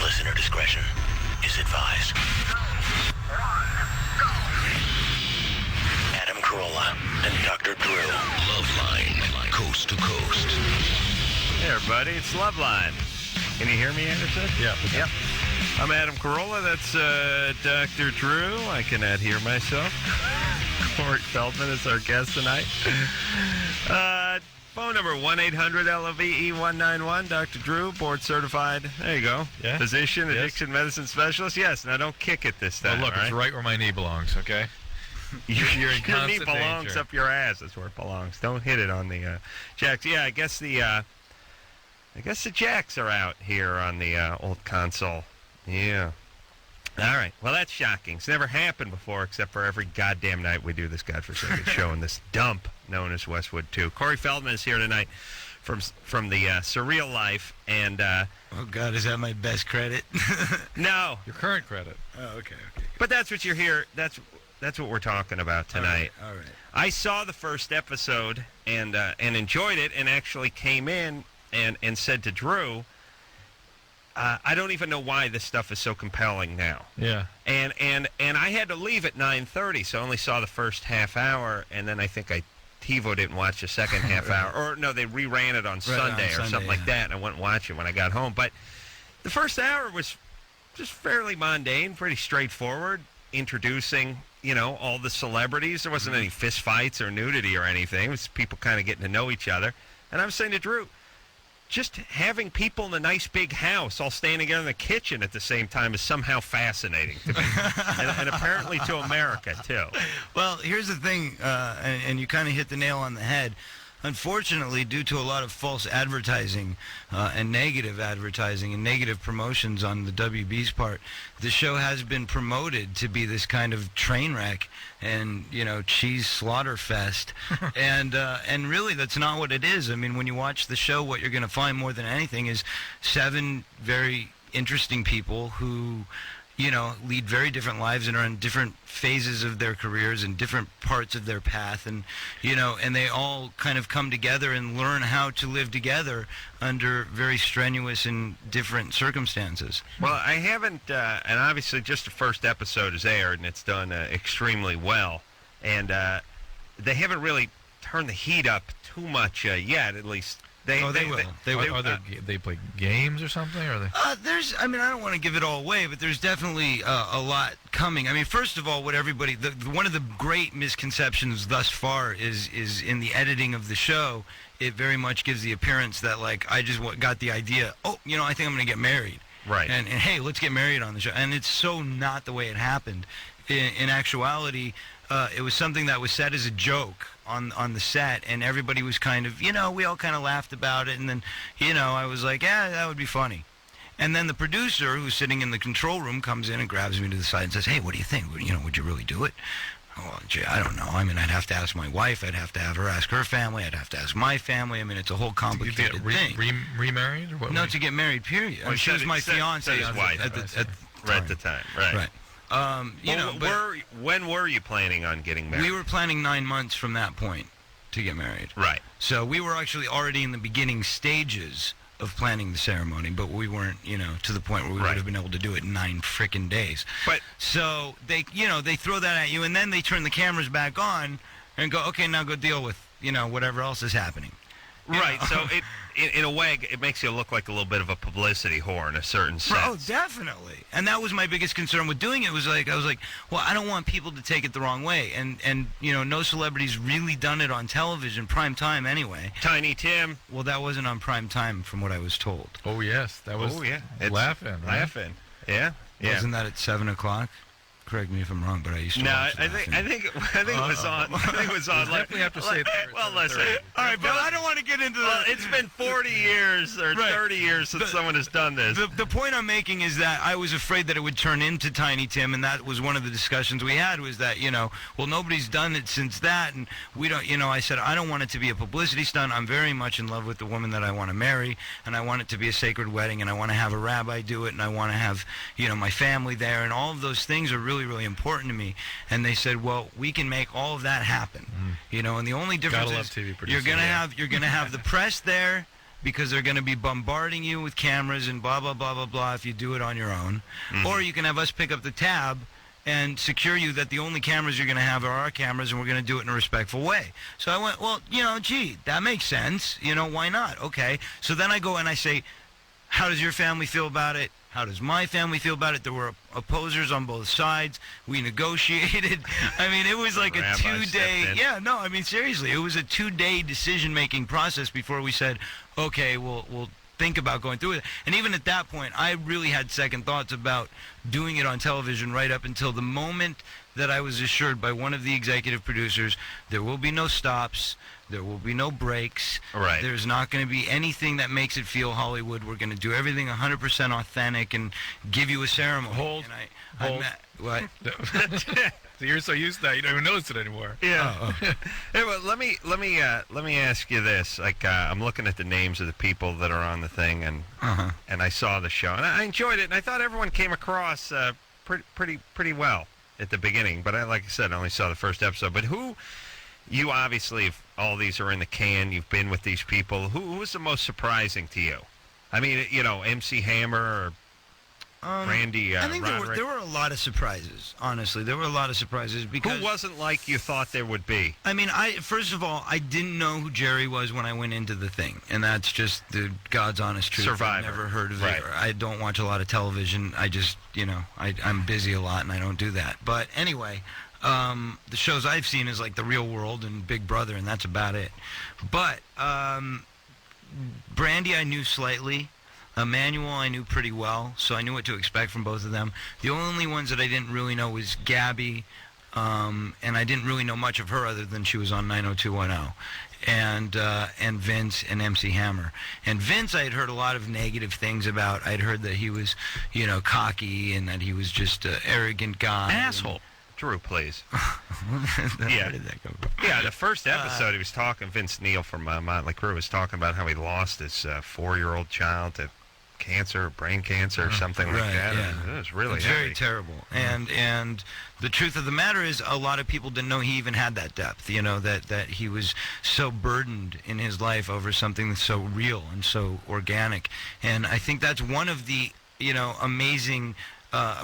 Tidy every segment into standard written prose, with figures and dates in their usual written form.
Listener discretion is advised. Adam Carolla and Dr. Drew. Loveline, coast to coast. Hey, everybody, it's Loveline. Can you hear me, Anderson? Yeah. Yep. I'm Adam Carolla. That's Dr. Drew. I can hear myself. Corey Feldman is our guest tonight. Phone number 1-800-LOVE-191. Dr. Drew, board certified. There you go. Yeah. Physician, Yes. addiction medicine specialist. Yes. Now don't kick it this time. Oh, look, it's right where my knee belongs, okay? You're in Your knee constant belongs danger. up your ass. That's where it belongs. Don't hit it on the jacks. Yeah, I guess the jacks are out here on the old console. Yeah. All right. Well, that's shocking. It's never happened before, except for every goddamn night we do this godforsaken show in this dump known as Westwood 2. Corey Feldman is here tonight from the Surreal life, and oh God, is that my best credit? no, Your current credit. Oh, okay. but that's what you're here. That's what we're talking about tonight. All right. I saw the first episode and enjoyed it, and actually came in and said to Drew, I don't even know why this stuff is so compelling now. Yeah. And I had to leave at 9:30, so I only saw the first half hour, and then I think TiVo didn't watch the second half hour. Or no, they reran it on Sunday or something like that, and I went and watched it when I got home. But the first hour was just fairly mundane, pretty straightforward, introducing, all the celebrities. There wasn't any fist fights or nudity or anything. It was people kind of getting to know each other. And I was saying to Drew, just having people in a nice big house all staying together in the kitchen at the same time is somehow fascinating to me. and apparently to America, too. Well, here's the thing, and you kind of hit the nail on the head. Unfortunately, due to a lot of false advertising and negative advertising and negative promotions on the WB's part, the show has been promoted to be this kind of train wreck and, cheese slaughter fest. and really, that's not what it is. I mean, when you watch the show, what you're going to find more than anything is 7 very interesting people who lead very different lives and are in different phases of their careers and different parts of their path, and and they all kind of come together and learn how to live together under very strenuous and different circumstances. Well, I haven't, and obviously just the first episode is aired, and it's done extremely well, and they haven't really turned the heat up too much yet, at least. They will. They play games or something? Or they? I don't want to give it all away, but there's definitely a lot coming. I mean, first of all, what everybody, one of the great misconceptions thus far is in the editing of the show. It very much gives the appearance that, like, I just got the idea, I think I'm going to get married. Right. And hey, let's get married on the show. And it's so not the way it happened. In actuality, it was something that was said as a joke on the set, and everybody was kind of, we all kind of laughed about it, and then, I was like, yeah, that would be funny. And then the producer, who's sitting in the control room, comes in and grabs me to the side and says, hey, what do you think? Would you really do it? Oh, gee, I don't know. I mean, I'd have to ask my wife. I'd have to have her ask her family. I'd have to ask my family. I mean, it's a whole complicated thing. Remarried? Or what? No, to get married, period. Well, she was my fiance his wife at the time. Right. When were you planning on getting married? We were planning 9 months from that point to get married. Right. So we were actually already in the beginning stages of planning the ceremony, but we weren't, to the point where we would have been able to do it in 9 frickin' days. But so they throw that at you, and then they turn the cameras back on and go, okay, now go deal with, whatever else is happening. Right. So in a way, it makes you look like a little bit of a publicity whore in a certain sense. Oh, definitely. And that was my biggest concern with doing it. I was like, well, I don't want people to take it the wrong way. And no celebrity's really done it on television, prime time anyway. Tiny Tim. Well, that wasn't on prime time from what I was told. Oh, yes. That was Laughing. Right? Laughing. Yeah. Wasn't that at 7 o'clock? Correct me if I'm wrong, but I used to. No, watch I think it was on. I think it was on. Definitely have to say. Well, listen. All right, but I don't want to get into that. It's been 40 years or 30 years since someone has done this. The point I'm making is that I was afraid that it would turn into Tiny Tim, and that was one of the discussions we had. Was that well, nobody's done it since that, and we don't. I said I don't want it to be a publicity stunt. I'm very much in love with the woman that I want to marry, and I want it to be a sacred wedding, and I want to have a rabbi do it, and I want to have my family there, and all of those things are really, really important to me. And they said, well, we can make all of that happen. And the only difference Gotta love is TV you're producers, gonna have the press there, because they're going to be bombarding you with cameras and blah, blah, blah, blah, blah if you do it on your own. Or you can have us pick up the tab and secure you that the only cameras you're going to have are our cameras, and we're going to do it in a respectful way. So I went, well, gee, that makes sense. Why not? Okay. So then I go and I say, how does your family feel about it? How does my family feel about it? There were opposers on both sides. We negotiated. I mean, it was like a 2-day. Yeah, no, I mean, seriously, it was a 2-day decision-making process before we said, okay, we'll think about going through it. And even at that point, I really had second thoughts about doing it on television right up until the moment that I was assured by one of the executive producers, there will be no stops, there will be no breaks. Right. There's not going to be anything that makes it feel Hollywood. We're going to do everything 100% authentic and give you a ceremony. Hold. What? So you're so used to that you don't even notice it anymore. Yeah. Hey, well, let me ask you this. Like, I'm looking at the names of the people that are on the thing, and I saw the show, and I enjoyed it, and I thought everyone came across pretty well at the beginning. But like I said, I only saw the first episode. But you obviously, if all these are in the can, you've been with these people. Who was the most surprising to you? I mean, MC Hammer or Randy I think Roderick? there were a lot of surprises, honestly. There were a lot of surprises because... Who wasn't like you thought there would be? I mean, first of all, I didn't know who Jerry was when I went into the thing, and that's just the God's honest truth. Survivor. I've never heard of Right. it. I don't watch a lot of television. I just, I'm busy a lot, and I don't do that. But anyway, the shows I've seen is like The Real World and Big Brother, and that's about it. But Brandy I knew slightly. Emmanuel I knew pretty well, so I knew what to expect from both of them. The only ones that I didn't really know was Gabby, and I didn't really know much of her other than she was on 90210, and Vince and MC Hammer. And Vince I had heard a lot of negative things about. I'd heard that he was, cocky and that he was just an arrogant guy. Asshole. Drew, please. Where did that come from? Yeah, the first episode he was talking, Vince Neil from Motley Crue was talking about how he lost his 4-year-old child to cancer, brain cancer, or something like that. Yeah. It was really very terrible. And the truth of the matter is, a lot of people didn't know he even had that depth. That he was so burdened in his life over something that's so real and so organic. And I think that's one of the amazing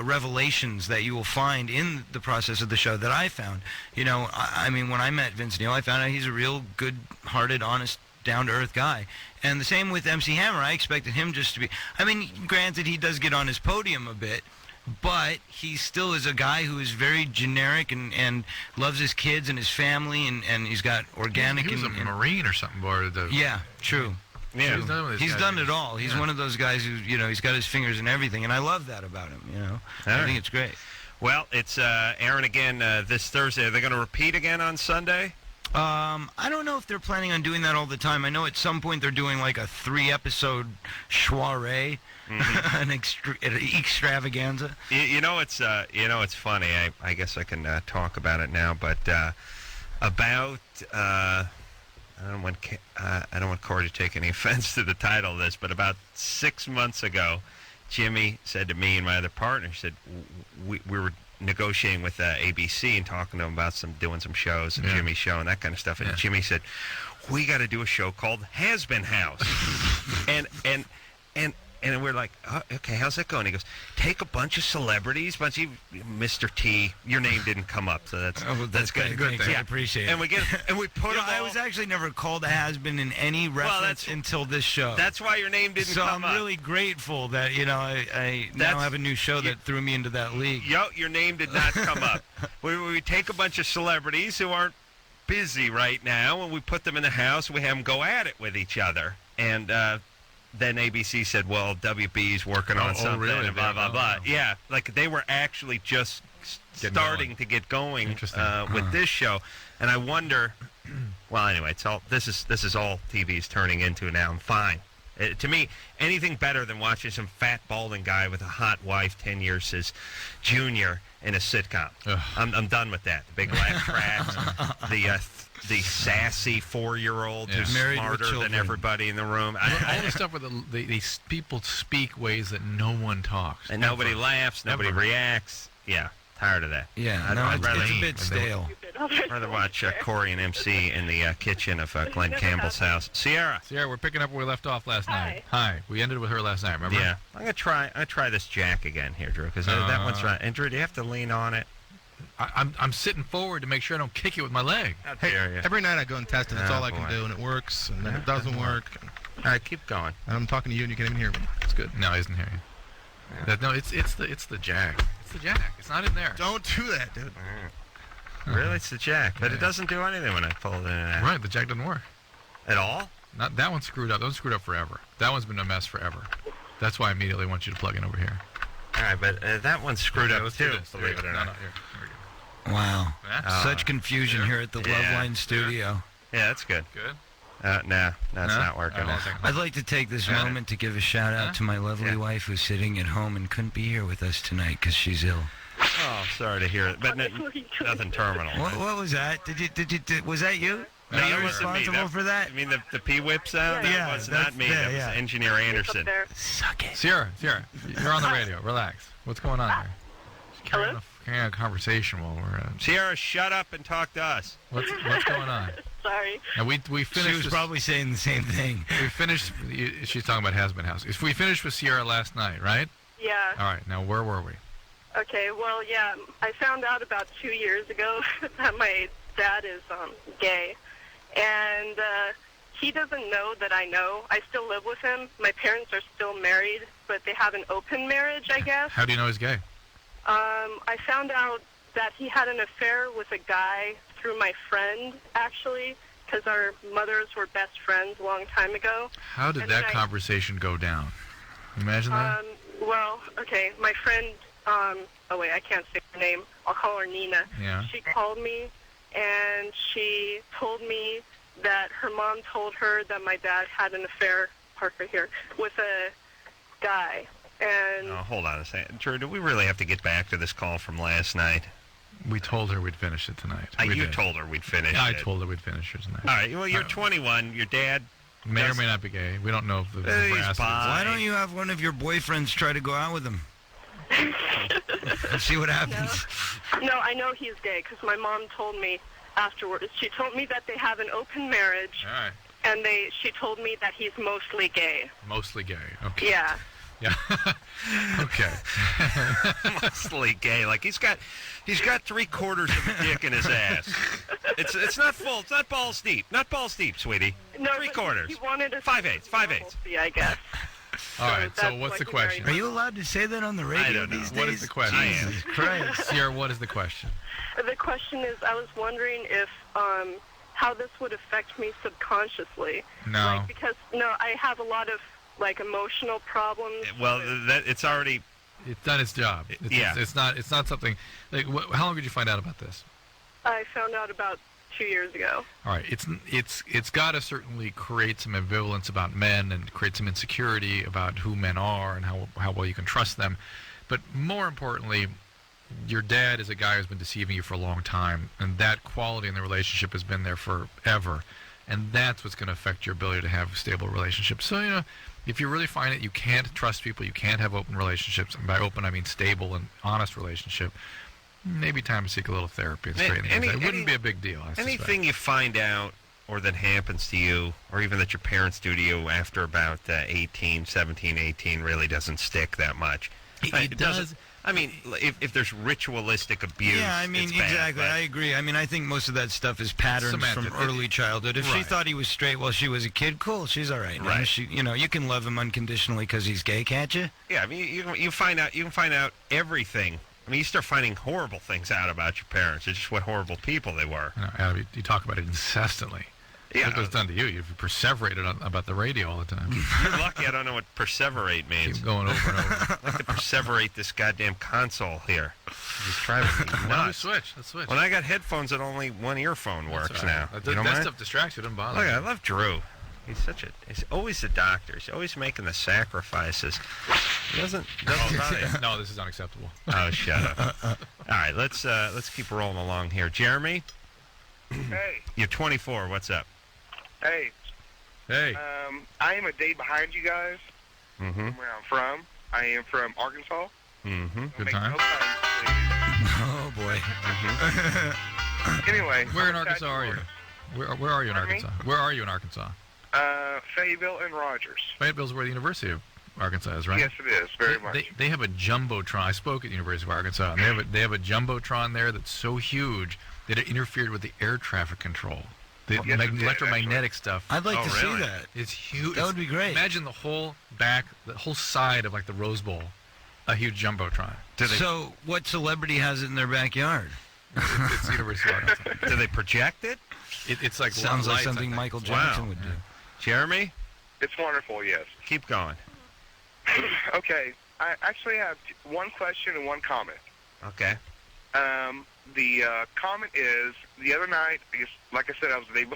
revelations that you will find in the process of the show that I found. I mean, when I met Vince Neil, I found out he's a real good-hearted, honest, down-to-earth guy. And the same with MC Hammer. I expected him just to be... I mean, granted, he does get on his podium a bit, but he still is a guy who is very generic and loves his kids and his family, and he's got organic... He was a Marine or something. Yeah, true. Yeah, he's done it all. He's one of those guys who, he's got his fingers in everything, and I love that about him, I think it's great. Well, it's airing again this Thursday. Are they going to repeat again on Sunday? I don't know if they're planning on doing that all the time. I know at some point they're doing like a 3-episode soiree, an extravaganza. It's funny. I guess I can talk about it now, but about... I don't want Corey to take any offense to the title of this, but about 6 months ago, Jimmy said to me and my other partner, he said, we were negotiating with ABC and talking to them about doing some shows and Jimmy's show and that kind of stuff. And Jimmy said, we got to do a show called Has Been House. And we're like, oh, okay, how's that going? He goes, take a bunch of celebrities, Mr. T. Your name didn't come up, so that's good. Good thing. I appreciate it. And we put them all. I was actually never called a has-been in any reference until this show. That's why your name didn't come up. So I'm really grateful that I now have a new show that threw me into that league. Your name did not come up. We take a bunch of celebrities who aren't busy right now, and we put them in the house. We have them go at it with each other, and. Then ABC said, well, WB's working on something, really? and blah, blah, blah. Yeah, like they were actually just starting to get going with this show. And I wonder, well, anyway, this is all TV's turning into now. I'm fine. To me, anything better than watching some fat, balding guy with a hot wife 10 years his junior in a sitcom. I'm done with that. The big laugh tracks, the sassy 4-year-old who's smarter than everybody in the room. All the stuff where these people speak ways that no one talks. And nobody laughs, nobody reacts. Yeah, tired of that. Yeah, I'd no, rather- it's a bit stale. I'd rather watch Corey and MC in the kitchen of Glenn Campbell's house. Sierra. Sierra, we're picking up where we left off last Hi. night. Hi. We ended with her last night, remember? Yeah, I'm gonna try this jack again here, Drew, because that one's right. And Drew, do you have to lean on it? I'm sitting forward to make sure I don't kick it with my leg. How Hey, dare you? every night I go and test it. That's Oh, all I can boy. do, and it works, and then it doesn't work. All right, keep going. And I'm talking to you, and you can't even hear me. It's good. No, he doesn't hear you. No, it's the jack. It's the jack. It's not in there. Don't do that, dude. Really, it's the jack, but it doesn't do anything when I pull it in and out. Right, the jack doesn't work. At all? Not that one's screwed up. That one's screwed up forever. That one's been a mess forever. That's why I immediately want you to plug in over here. All right, but that one's screwed Okay, up let's do too. this. Believe it or not. No, here we go. Wow. Yeah? Such confusion here at the Yeah. Loveline studio. Yeah, that's good. Good. No, it's No? not working. All right, one second. I'd like to take this Yeah. moment to give a shout out to my lovely Yeah. wife who's sitting at home and couldn't be here with us tonight because she's ill. Oh, sorry to hear it, but nothing terminal. What was that? Was that you? No, Are that you wasn't me. responsible for that? You mean the pee whip sound? Yeah, that was that's- not me. yeah, that was yeah. Engineer Anderson. Suck it. Sierra, you're on the radio. Relax. What's going on there? Just carrying a conversation while we're. Sierra, shut up and talk to us. What's going on? Sorry. Now we finished. She was probably saying the same thing. We finished. She's talking about Has-Been House. If we finished with Sierra last night, right? Yeah. All right. Now where were we? Okay, well, yeah, I found out about 2 years ago that my dad is gay. And he doesn't know that I know. I still live with him. My parents are still married, but they have an open marriage, I guess. How do you know he's gay? I found out that he had an affair with a guy through my friend, actually, because our mothers were best friends a long time ago. How did And that then conversation go down? Imagine that. Well, okay, my friend, oh wait, I can't say her name. I'll call her Nina. Yeah. She called me, and she told me that her mom told her that my dad had an affair, Parker here, with a guy. And Oh, hold on a second. Drew, do we really have to get back to this call from last night? We told her we'd finish it tonight. We You did. told her we'd finish I it. told her we'd finish it tonight. All right, well, you're 21. Your dad... May or Yes. may not be gay. We don't know if the He's veracity bi. of Why don't you have one of your boyfriends try to go out with him? And see what happens. no, I know he's gay because my mom told me afterwards. She told me that they have an open marriage, All right. and she told me that he's mostly gay. Mostly gay. Okay. Yeah. Yeah. Okay. Mostly gay. Like he's got 3/4 of a dick in his ass. It's not full. It's not balls deep. Not balls deep, sweetie. No, but 3/4. He wanted to 5/8. 5/8. I guess. All right. So that's what's why the he question? Are you allowed to say that on the radio I don't know. these days? What is the question? I am. Jesus Christ. Sierra, what is the question? The question is, I was wondering if how this would affect me subconsciously. No. Like, because I have a lot of emotional problems. Well, it's already... It's done its job. Yeah. It's not something. Like, how long did you find out about this? I found out about 2 years ago. All right. It's got to certainly create some ambivalence about men and create some insecurity about who men are and how well you can trust them. But more importantly, your dad is a guy who's been deceiving you for a long time, and that quality in the relationship has been there forever, and that's what's going to affect your ability to have a stable relationship. So, if you really find that you can't trust people, you can't have open relationships, and by open I mean stable and honest relationship, maybe time to seek a little therapy and straighten things out. It wouldn't be a big deal, I suspect. Anything you find out or that happens to you, or even that your parents do to you after about 18, 17, 18 really doesn't stick that much. It does. doesn't- I mean, if there's ritualistic abuse, Yeah, I mean, it's bad, exactly. but- I agree. I mean, I think most of that stuff is patterns Semantic. from early childhood. If she Right. thought he was straight while she was a kid, cool, she's all right. Right. She, you can love him unconditionally because he's gay, can't you? Yeah, I mean, you can find out everything. I mean, you start finding horrible things out about your parents. It's just what horrible people they were. Adam, you talk about it incessantly. Yeah. Look what's done to you. You've perseverated about the radio all the time. You're lucky I don't know what perseverate means. Keep going over and over. I like to perseverate this goddamn console here. It's driving me Why don't we nuts. switch? Let's switch. When I got headphones that only one earphone works That's all right. now. That, You don't that mind? stuff distracts you. Doesn't bother Look, me. I love Drew. He's always the doctor. He's always making the sacrifices. He doesn't bother you. No, this is unacceptable. Oh, shut up. All right, let's keep rolling along here. Jeremy, Hey, you're 24. What's up? hey, Hey. I am a day behind you guys Mm-hmm. from where I'm from. I am from Arkansas. Mm-hmm. Good Make time. no claims, please. boy. Anyway, Where in I'm a Arkansas are you? tattoo Where are you in Pardon me? Arkansas? Where are you in Arkansas? artist. Fayetteville and Rogers. Fayetteville's where the University of Arkansas is, right? Yes, it is very much. They have a jumbotron. I spoke at the University of Arkansas, and they have a jumbotron there that's so huge that it interfered with the air traffic control. The Yes, it did, electromagnetic stuff. I'd like Oh, to really? see that. It's huge. That would be great. Imagine the whole back, the whole side of like the Rose Bowl, a huge jumbotron. So, what celebrity has it in their backyard? It's the University of Arkansas. Do they project it? It's like Sounds like lights, I something think. Michael Wow. Jackson would do. Jeremy, It's wonderful, yes. keep going. Okay, I actually have one question and one comment. Okay. The comment is, the other night, I guess, like I said, I was a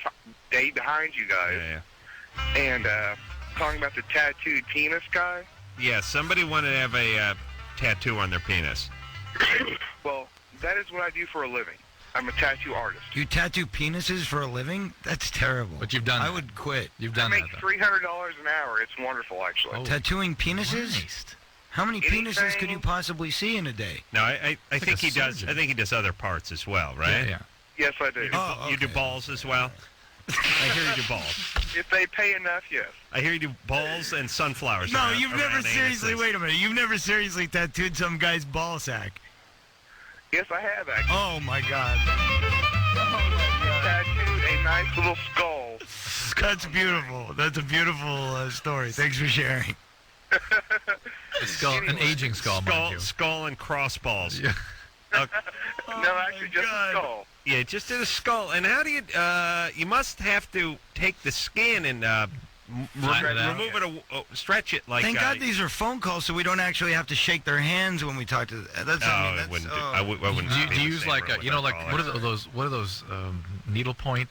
day behind you guys, Yeah. and talking about the tattooed penis guy. Yeah, somebody wanted to have a tattoo on their penis. Well, that is what I do for a living. I'm a tattoo artist. You tattoo penises for a living? That's terrible. But you've done I that. would quit. You've I done make that, though. $300 an hour. It's wonderful, actually. Oh. Tattooing penises? Christ. How many penises Anything- could you possibly see in a day? No, I like think a he does. surgeon. I think he does other parts as well, right? Yeah. Yes, I do. Oh, You do okay. balls as well. I hear you do balls. If they pay enough, yes. I hear you do balls and sunflowers. No, around- you've never around seriously. anuses. Wait a minute. You've never seriously tattooed some guy's ball sack. Yes, I have, actually. Oh my God. Tattooed a nice little skull. That's beautiful. That's a beautiful story. Thanks for sharing. A skull, an aging skull, mind you. Skull and crossballs. Yeah. No, actually, just God. a skull. Yeah, just did a skull. And how do you? You must have to take the skin and Flatten it out. remove it, stretch it like. Thank God these are phone calls, so we don't actually have to shake their hands when we talk to them. That's, No, I mean, it that's, wouldn't. oh. I wouldn't. Do you, be do in you the use same like room a, with my like caller. what are those needlepoint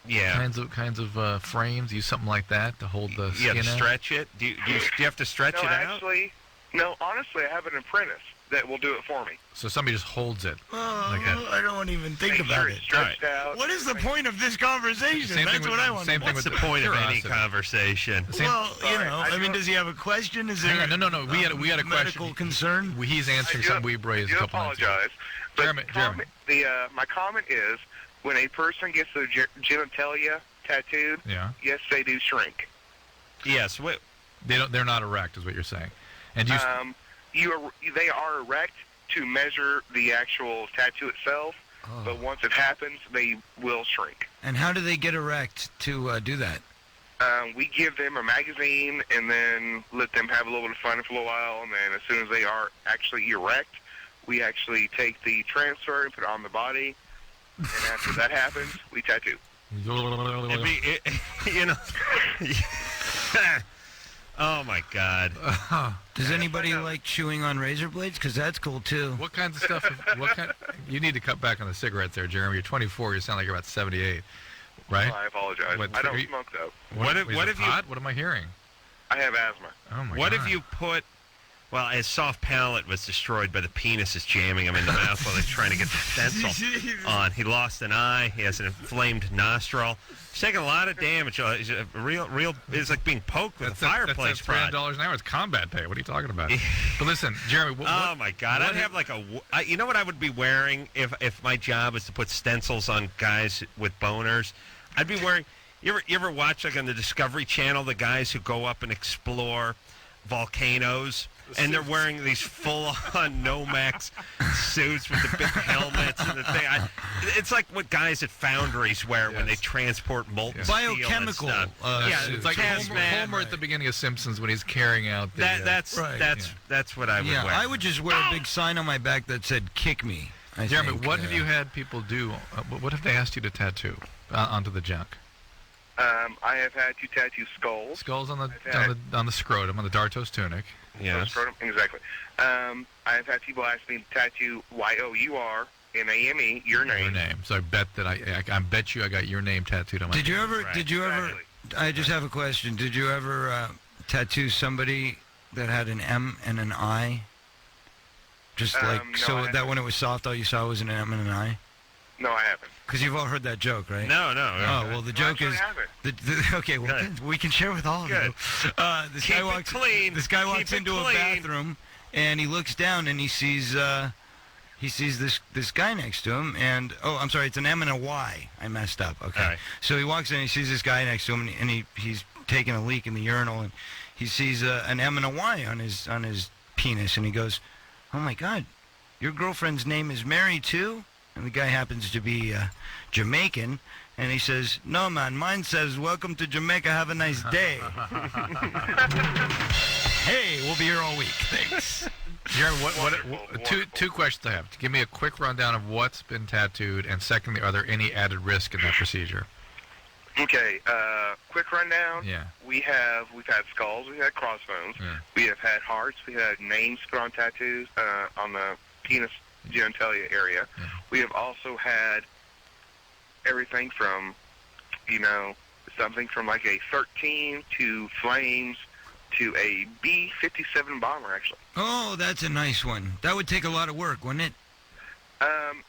Yeah. kinds of frames? Use something like that to hold the Yeah, skin to out? stretch it. Do you have to stretch No, it out? actually, no, honestly, I have an apprentice that will do it for me. So somebody just holds it. Oh, Like that. I don't even think Make about sure it. it's stretched out. What is the point of this conversation? Same That's thing with- what I want. same thing What's with the point of any curiosity. conversation? Well, you Sorry, know, I I mean, do- does he have a question? Is there Hang on, no. We had a question. medical concern? He's answering something we've raised I a do couple nights ago. apologize. But Jeremy. my comment is, when a person gets their genitalia tattooed, Yeah. yes, they do shrink. Yes. They're not erect, is what you're saying. And They are erect to measure the actual tattoo itself, but once it happens, they will shrink. And how do they get erect to do that? We give them a magazine and then let them have a little bit of fun for a little while, and then as soon as they are actually erect, we actually take the transfer and put it on the body, and after that happens, we tattoo. It'd be, you know. Oh my God. Does anybody like chewing on razor blades? Because that's cool too. What kinds of stuff? You need to cut back on the cigarettes there, Jeremy. You're 24. You sound like you're about 78, right? Oh, I apologize. What, I don't are you- smoke, though. What if you? pot? What am I hearing? I have asthma. Oh my What God. if you put? Well, his soft palate was destroyed by the penises jamming him in the mouth while they're trying to get the stencil on. He lost an eye. He has an inflamed nostril. He's taking a lot of damage. He's a real. It's like being poked with a fireplace That's rod. $300 an hour. It's combat pay. What are you talking about? But listen, Jeremy. Oh my God! I'd have like you know what I would be wearing if my job is to put stencils on guys with boners? I'd be wearing. You ever watch like on the Discovery Channel the guys who go up and explore volcanoes? And they're wearing these full-on Nomex suits with the big helmets and the thing. It's like what guys at foundries wear when they transport molten steel and Biochemical. stuff. Yeah, suits. it's like hazmat. Homer at the beginning of Simpsons when he's carrying out the. That's what I would wear. I would just wear a big sign on my back that said "Kick me." Jeremy, think, what have you had people do? What have they asked you to tattoo onto the junk? I have had to tattoo skulls. Skulls on the scrotum, on the Dartos tunic. Yes. Exactly. I've had people ask me to tattoo YOURNAME, your name. Your name. So I bet that I bet you I got your name tattooed on my. Did you ever? Right. Did you ever? Exactly. I just have a question. Did you ever tattoo somebody that had an M and an I? Just like no, so I that haven't. when it was soft, all you saw was an M and an I. No, I haven't. Because you've all heard that joke, right? No. Oh well, the joke Actually, is. I haven't. Okay, well, Good. we can share with all of Good. you. This Keep guy it walks clean. This guy Keep walks it into a clean. bathroom and he looks down and he sees a he sees this guy next to him, and I'm sorry, it's an M and a Y. I messed up. Okay. All right. So he walks in, and he sees this guy next to him, and he's taking a leak in the urinal, and he sees an M and a Y on his penis, and he goes, "Oh my God, your girlfriend's name is Mary too?" And the guy happens to be Jamaican, and he says, "No, man, mine says, 'Welcome to Jamaica, have a nice day.'" Hey, we'll be here all week. Thanks. Jeremy, two questions I have. Give me a quick rundown of what's been tattooed, and secondly, are there any added risk in that procedure? Okay, quick rundown. Yeah. We've had skulls, we've had crossbones, we have had hearts, we had names put on tattoos on the penis genitalia area. Yeah. We have also had everything from, something from like a 13 to flames to a B-57 bomber, actually. Oh, that's a nice one. That would take a lot of work, wouldn't it?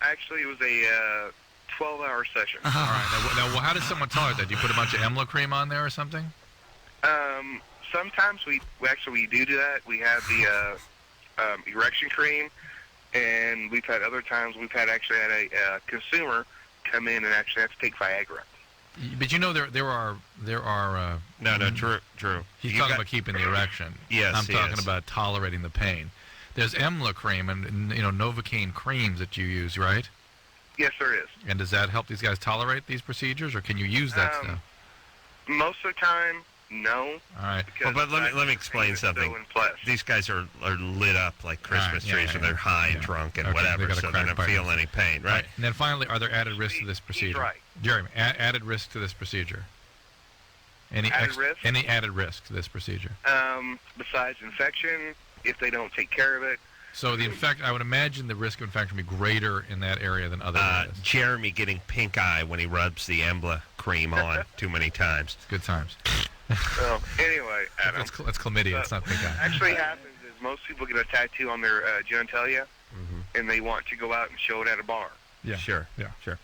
Actually, it was a 12-hour session. All right. Now, how does someone tolerate that? Do you put a bunch of EMLA cream on there or something? Sometimes we do that. We have the erection cream, and we've had other times we've had a consumer come in and actually have to take Viagra. But there are. No, Drew. He's talking about keeping the erection. Yes, I'm he talking is. about tolerating the pain. There's EMLA cream and Novocaine creams that you use, right? Yes, there is. And does that help these guys tolerate these procedures, or can you use that stuff? Most of the time, no. All right. Well, but let me explain something. These guys are lit up like Christmas trees when they're high and drunk and whatever, so they don't feel any pain, right? And then finally, are there added risks to this procedure? He's right. Jeremy, added risk to this procedure? Any added risk to this procedure? Besides infection, if they don't take care of it. So I would imagine the risk of infection would be greater in that area than other areas. Jeremy getting pink eye when he rubs the EMBLA cream on too many times. Good times. So anyway, Adam, that's chlamydia. It's not pink eye. Actually happens is most people get a tattoo on their genitalia, and they want to go out and show it at a bar. Yeah. Sure.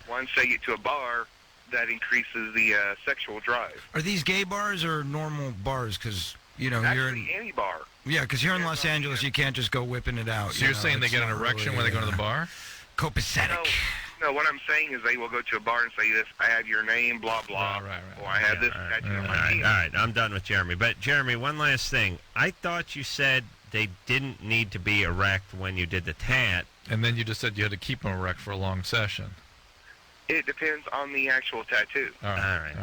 Once they get to a bar, that increases the sexual drive. Are these gay bars or normal bars? Because you're Actually, any bar. Yeah, because here in Los Angeles, you can't just go whipping it out. So you're saying they get an erection when they go to the bar? Copacetic. No, what I'm saying is they will go to a bar and say this, I have your name, blah, blah. Right. Or I have this tattoo on my penis. All right, I'm done with Jeremy. But, Jeremy, one last thing. I thought you said they didn't need to be erect when you did the tat. And then you just said you had to keep them erect for a long session. It depends on the actual tattoo. All right.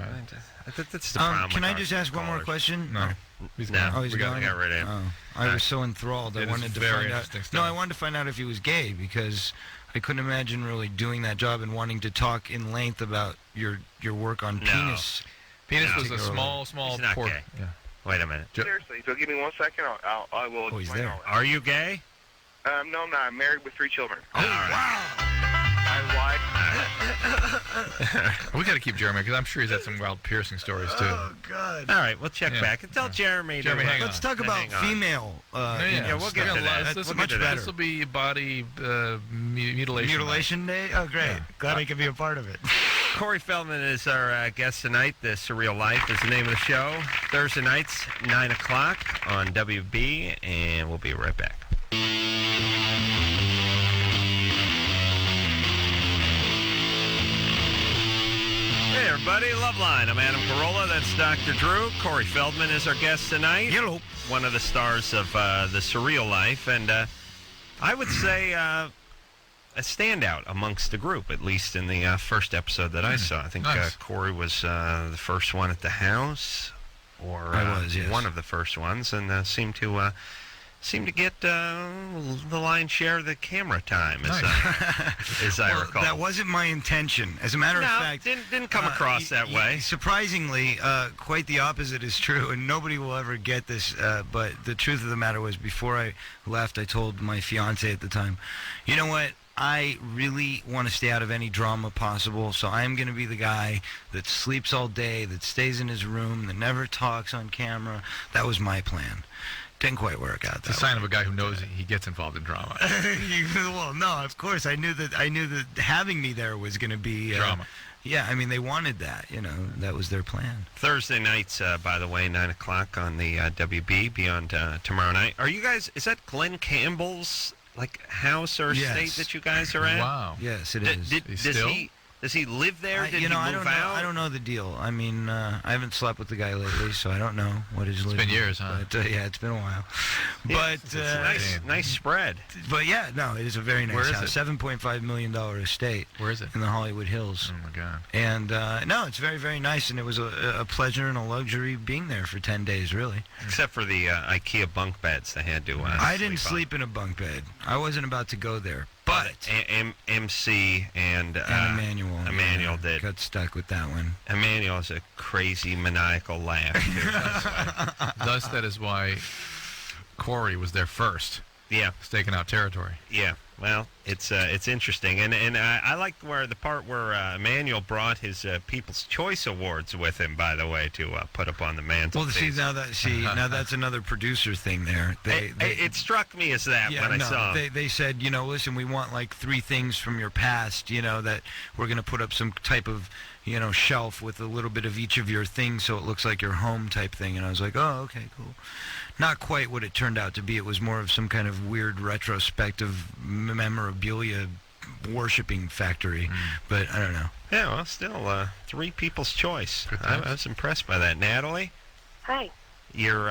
That's the problem. Can I just ask one more question? No. He's gone. Get rid of him. Oh, I was so enthralled. I wanted to find out. Stuff. No, I wanted to find out if he was gay because I couldn't imagine really doing that job and wanting to talk in length about your work on penis. Penis was a small He's not port. gay. Yeah. Wait a minute. Seriously, so give me 1 second. I will. Oh, he's explain there. all that. Are you gay? No, I'm not. I'm married with 3 children. Oh, wow. My wife. We got to keep Jeremy because I'm sure he's had some wild piercing stories too. Oh, God. All right, we'll check back and tell Jeremy. Jeremy, hang on. Let's talk about Hang on. female. we'll get to that. That's much better. This will be body mutilation. Mutilation Day? Oh, great. Yeah. Glad I could be a part of it. Corey Feldman is our guest tonight. The Surreal Life is the name of the show. Thursday nights, 9 o'clock on WB, and we'll be right back. Hey, everybody. Loveline. I'm Adam Carolla. That's Dr. Drew. Corey Feldman is our guest tonight. Hello. One of the stars of The Surreal Life. And I would say a standout amongst the group, at least in the first episode that I saw. I think Nice. Corey was the first one at the house, or I was, yes. one of the first ones, and seemed to get the lion's share of the camera time, as I recall. That wasn't my intention. As a matter of fact, didn't come across that way. Surprisingly, quite the opposite is true, and nobody will ever get this. But the truth of the matter was, before I left, I told my fiance at the time, you know what? I really want to stay out of any drama possible, so I'm going to be the guy that sleeps all day, that stays in his room, that never talks on camera. That was my plan. Didn't quite work out. It's a sign of a guy who knows he gets involved in drama. Well, no, of course I knew that having me there was going to be Drama. Yeah, I mean they wanted that. That was their plan. Thursday nights, by the way, 9 o'clock on the WB. Beyond tomorrow night. Are you guys? Is that Glenn Campbell's house or Yes. estate that you guys are at? Wow. Yes, it is. Does he live there? Did he move I don't out? know. I don't know the deal. I mean, I haven't slept with the guy lately, so I don't know what his. It's been years, huh? But, yeah, it's been a while. Yeah, But it's nice spread. But yeah, no, it is a very nice Where is house. it? $7.5 million estate. Where is it? In the Hollywood Hills. Oh my God. And no, it's very, very nice, and it was a pleasure and a luxury being there for 10 days, really. Except for the IKEA bunk beds they had to. I didn't sleep in a bunk bed. I wasn't about to go there, but MC and Emmanuel did. Got stuck with that one. Emmanuel has a crazy maniacal laugh. Thus, that is why Corey was there first. Yeah, staking out territory. Yeah. Well, it's interesting, and I like the part where Emmanuel brought his People's Choice Awards with him, by the way, to put up on the mantelpiece. Well, now that's another producer thing there. It struck me as that when I saw him. They said, listen, we want like 3 things from your past, that we're going to put up some type of, shelf with a little bit of each of your things so it looks like your home type thing. And I was like, oh, okay, cool. Not quite what it turned out to be. It was more of some kind of weird retrospective memorabilia worshipping factory. But I don't know. Yeah, well, still 3 People's Choice. I was impressed by that. Natalie? Hi. You're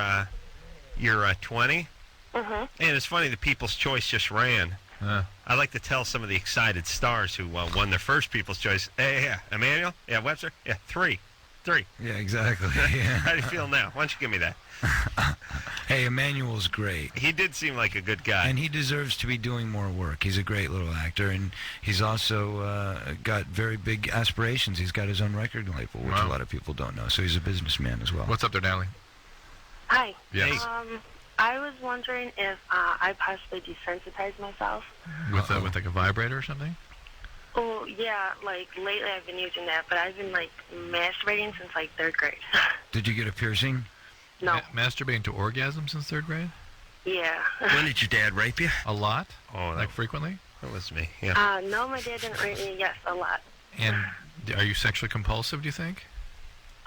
20? Mm-hmm. And it's funny, the People's Choice just ran. I like to tell some of the excited stars who won their first People's Choice. Hey, yeah, Emmanuel? Yeah, Webster? Yeah, 3. Yeah, exactly. Yeah. How do you feel now? Why don't you give me that? Hey, Emmanuel's great. He did seem like a good guy. And he deserves to be doing more work. He's a great little actor, and he's also got very big aspirations. He's got his own record label, which a lot of people don't know. So he's a businessman as well. What's up there, Natalie? Hi. Yes. I was wondering if I possibly desensitized myself. With like a vibrator or something? Oh, yeah, like lately I've been using that, but I've been like masturbating since like 3rd grade. Did you get a piercing? No. Masturbating to orgasm since 3rd grade? Yeah. When did your dad rape you? A lot? Oh, like frequently? That was me, yeah. No, my dad didn't rape me. Yes, a lot. And are you sexually compulsive, do you think?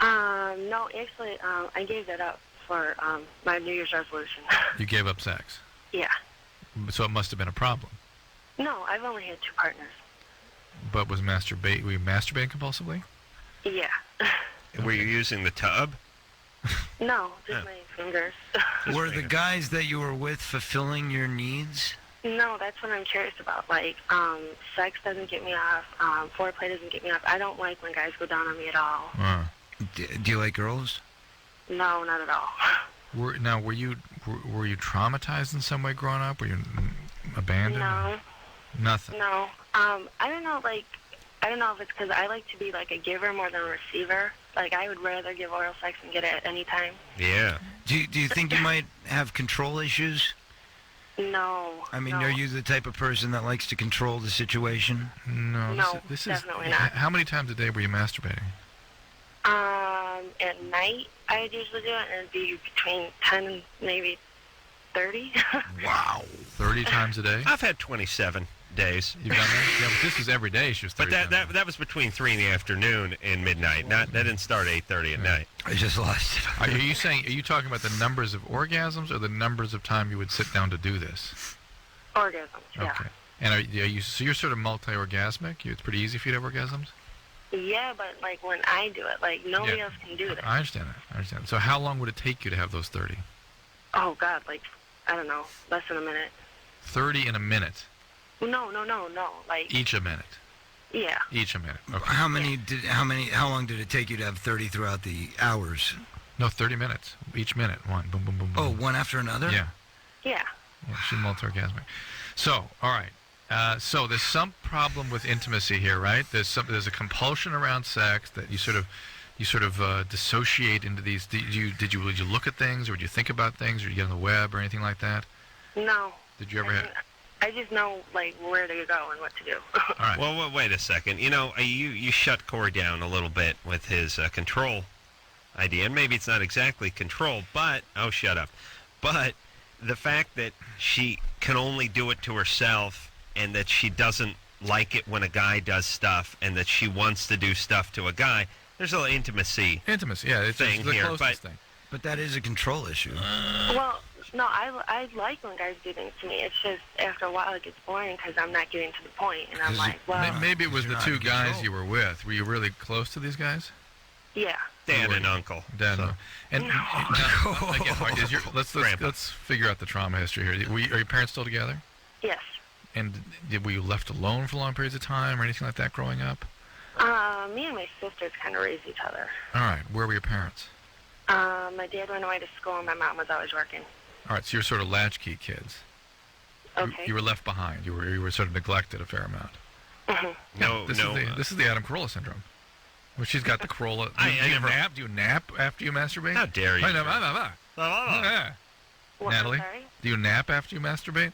No, actually, I gave that up for my New Year's resolution. You gave up sex? Yeah. So it must have been a problem. No, I've only had 2 partners. But were you masturbating compulsively? Yeah. Were you using the tub? No, just my fingers. Were the guys that you were with fulfilling your needs? No, that's what I'm curious about. Like, sex doesn't get me off. Foreplay doesn't get me off. I don't like when guys go down on me at all. Do you like girls? No, not at all. Were you traumatized in some way growing up? Were you abandoned? No. Nothing? No. I don't know, I don't know if it's because I like to be like a giver more than a receiver. Like, I would rather give oral sex and get it at any time. Yeah. Do you think you might have control issues? No. I mean, no. are you the type of person that likes to control the situation? No. No, this definitely is, not. How many times a day were you masturbating? At night, I'd usually do it, and it'd be between 10 and maybe 30. Wow. 30 times a day? I've had 27 days. You've done that? Yeah, but this was every day. She was 30 But that was between 3 in the afternoon and midnight. That didn't start 8:30 at night. I just lost it. Are you talking about the numbers of orgasms or the numbers of time you would sit down to do this? Orgasms, yeah. Okay. And so you're sort of multi-orgasmic? It's pretty easy for you to have orgasms? Yeah, but like when I do it, like nobody else can do that. I understand that. So how long would it take you to have those 30? Oh, God, like, I don't know, less than a minute. 30 in a minute? No. Like, Each a minute? Yeah. Each a minute. Okay. How long did it take you to have 30 throughout the hours? No, 30 minutes. Each minute. One. Boom, boom, boom, boom. Oh, one after another? Yeah. Yeah. She's multi-orgasmic. So, all right. So there's some problem with intimacy here, right? There's a compulsion around sex that you sort of dissociate into these. Would you look at things, or would you think about things, or you get on the web or anything like that? No. Did you ever have? I just know like where to go and what to do. All right. Well, wait a second. You shut Corey down a little bit with his control idea, and maybe it's not exactly control, but shut up. But the fact that she can only do it to herself, and that she doesn't like it when a guy does stuff, and that she wants to do stuff to a guy. There's a little intimacy. Intimacy, yeah. It's thing the here, closest thing. But that is a control issue. Well, No, I like when guys do things to me. It's just after a while it gets boring because I'm not getting to the point, and I'm like, well, Maybe it was the You're not two in guys control. you were with. Were you really close to these guys? yeah. Dad and uncle. Dad, So- and now, again, let's figure out the trauma history here. Are your parents still together? Yes. And were you left alone for long periods of time or anything like that growing up? Me and my sisters kind of raised each other. All right. Where were your parents? My dad went away to school, and my mom was always working. All right. So you're sort of latchkey kids. Okay. You were left behind. You were sort of neglected a fair amount. No, This is the Adam Carolla syndrome. Well, she's got the Carolla. Do you nap after you masturbate? How dare you? Yeah. What, Natalie? I'm sorry? Do you nap after you masturbate?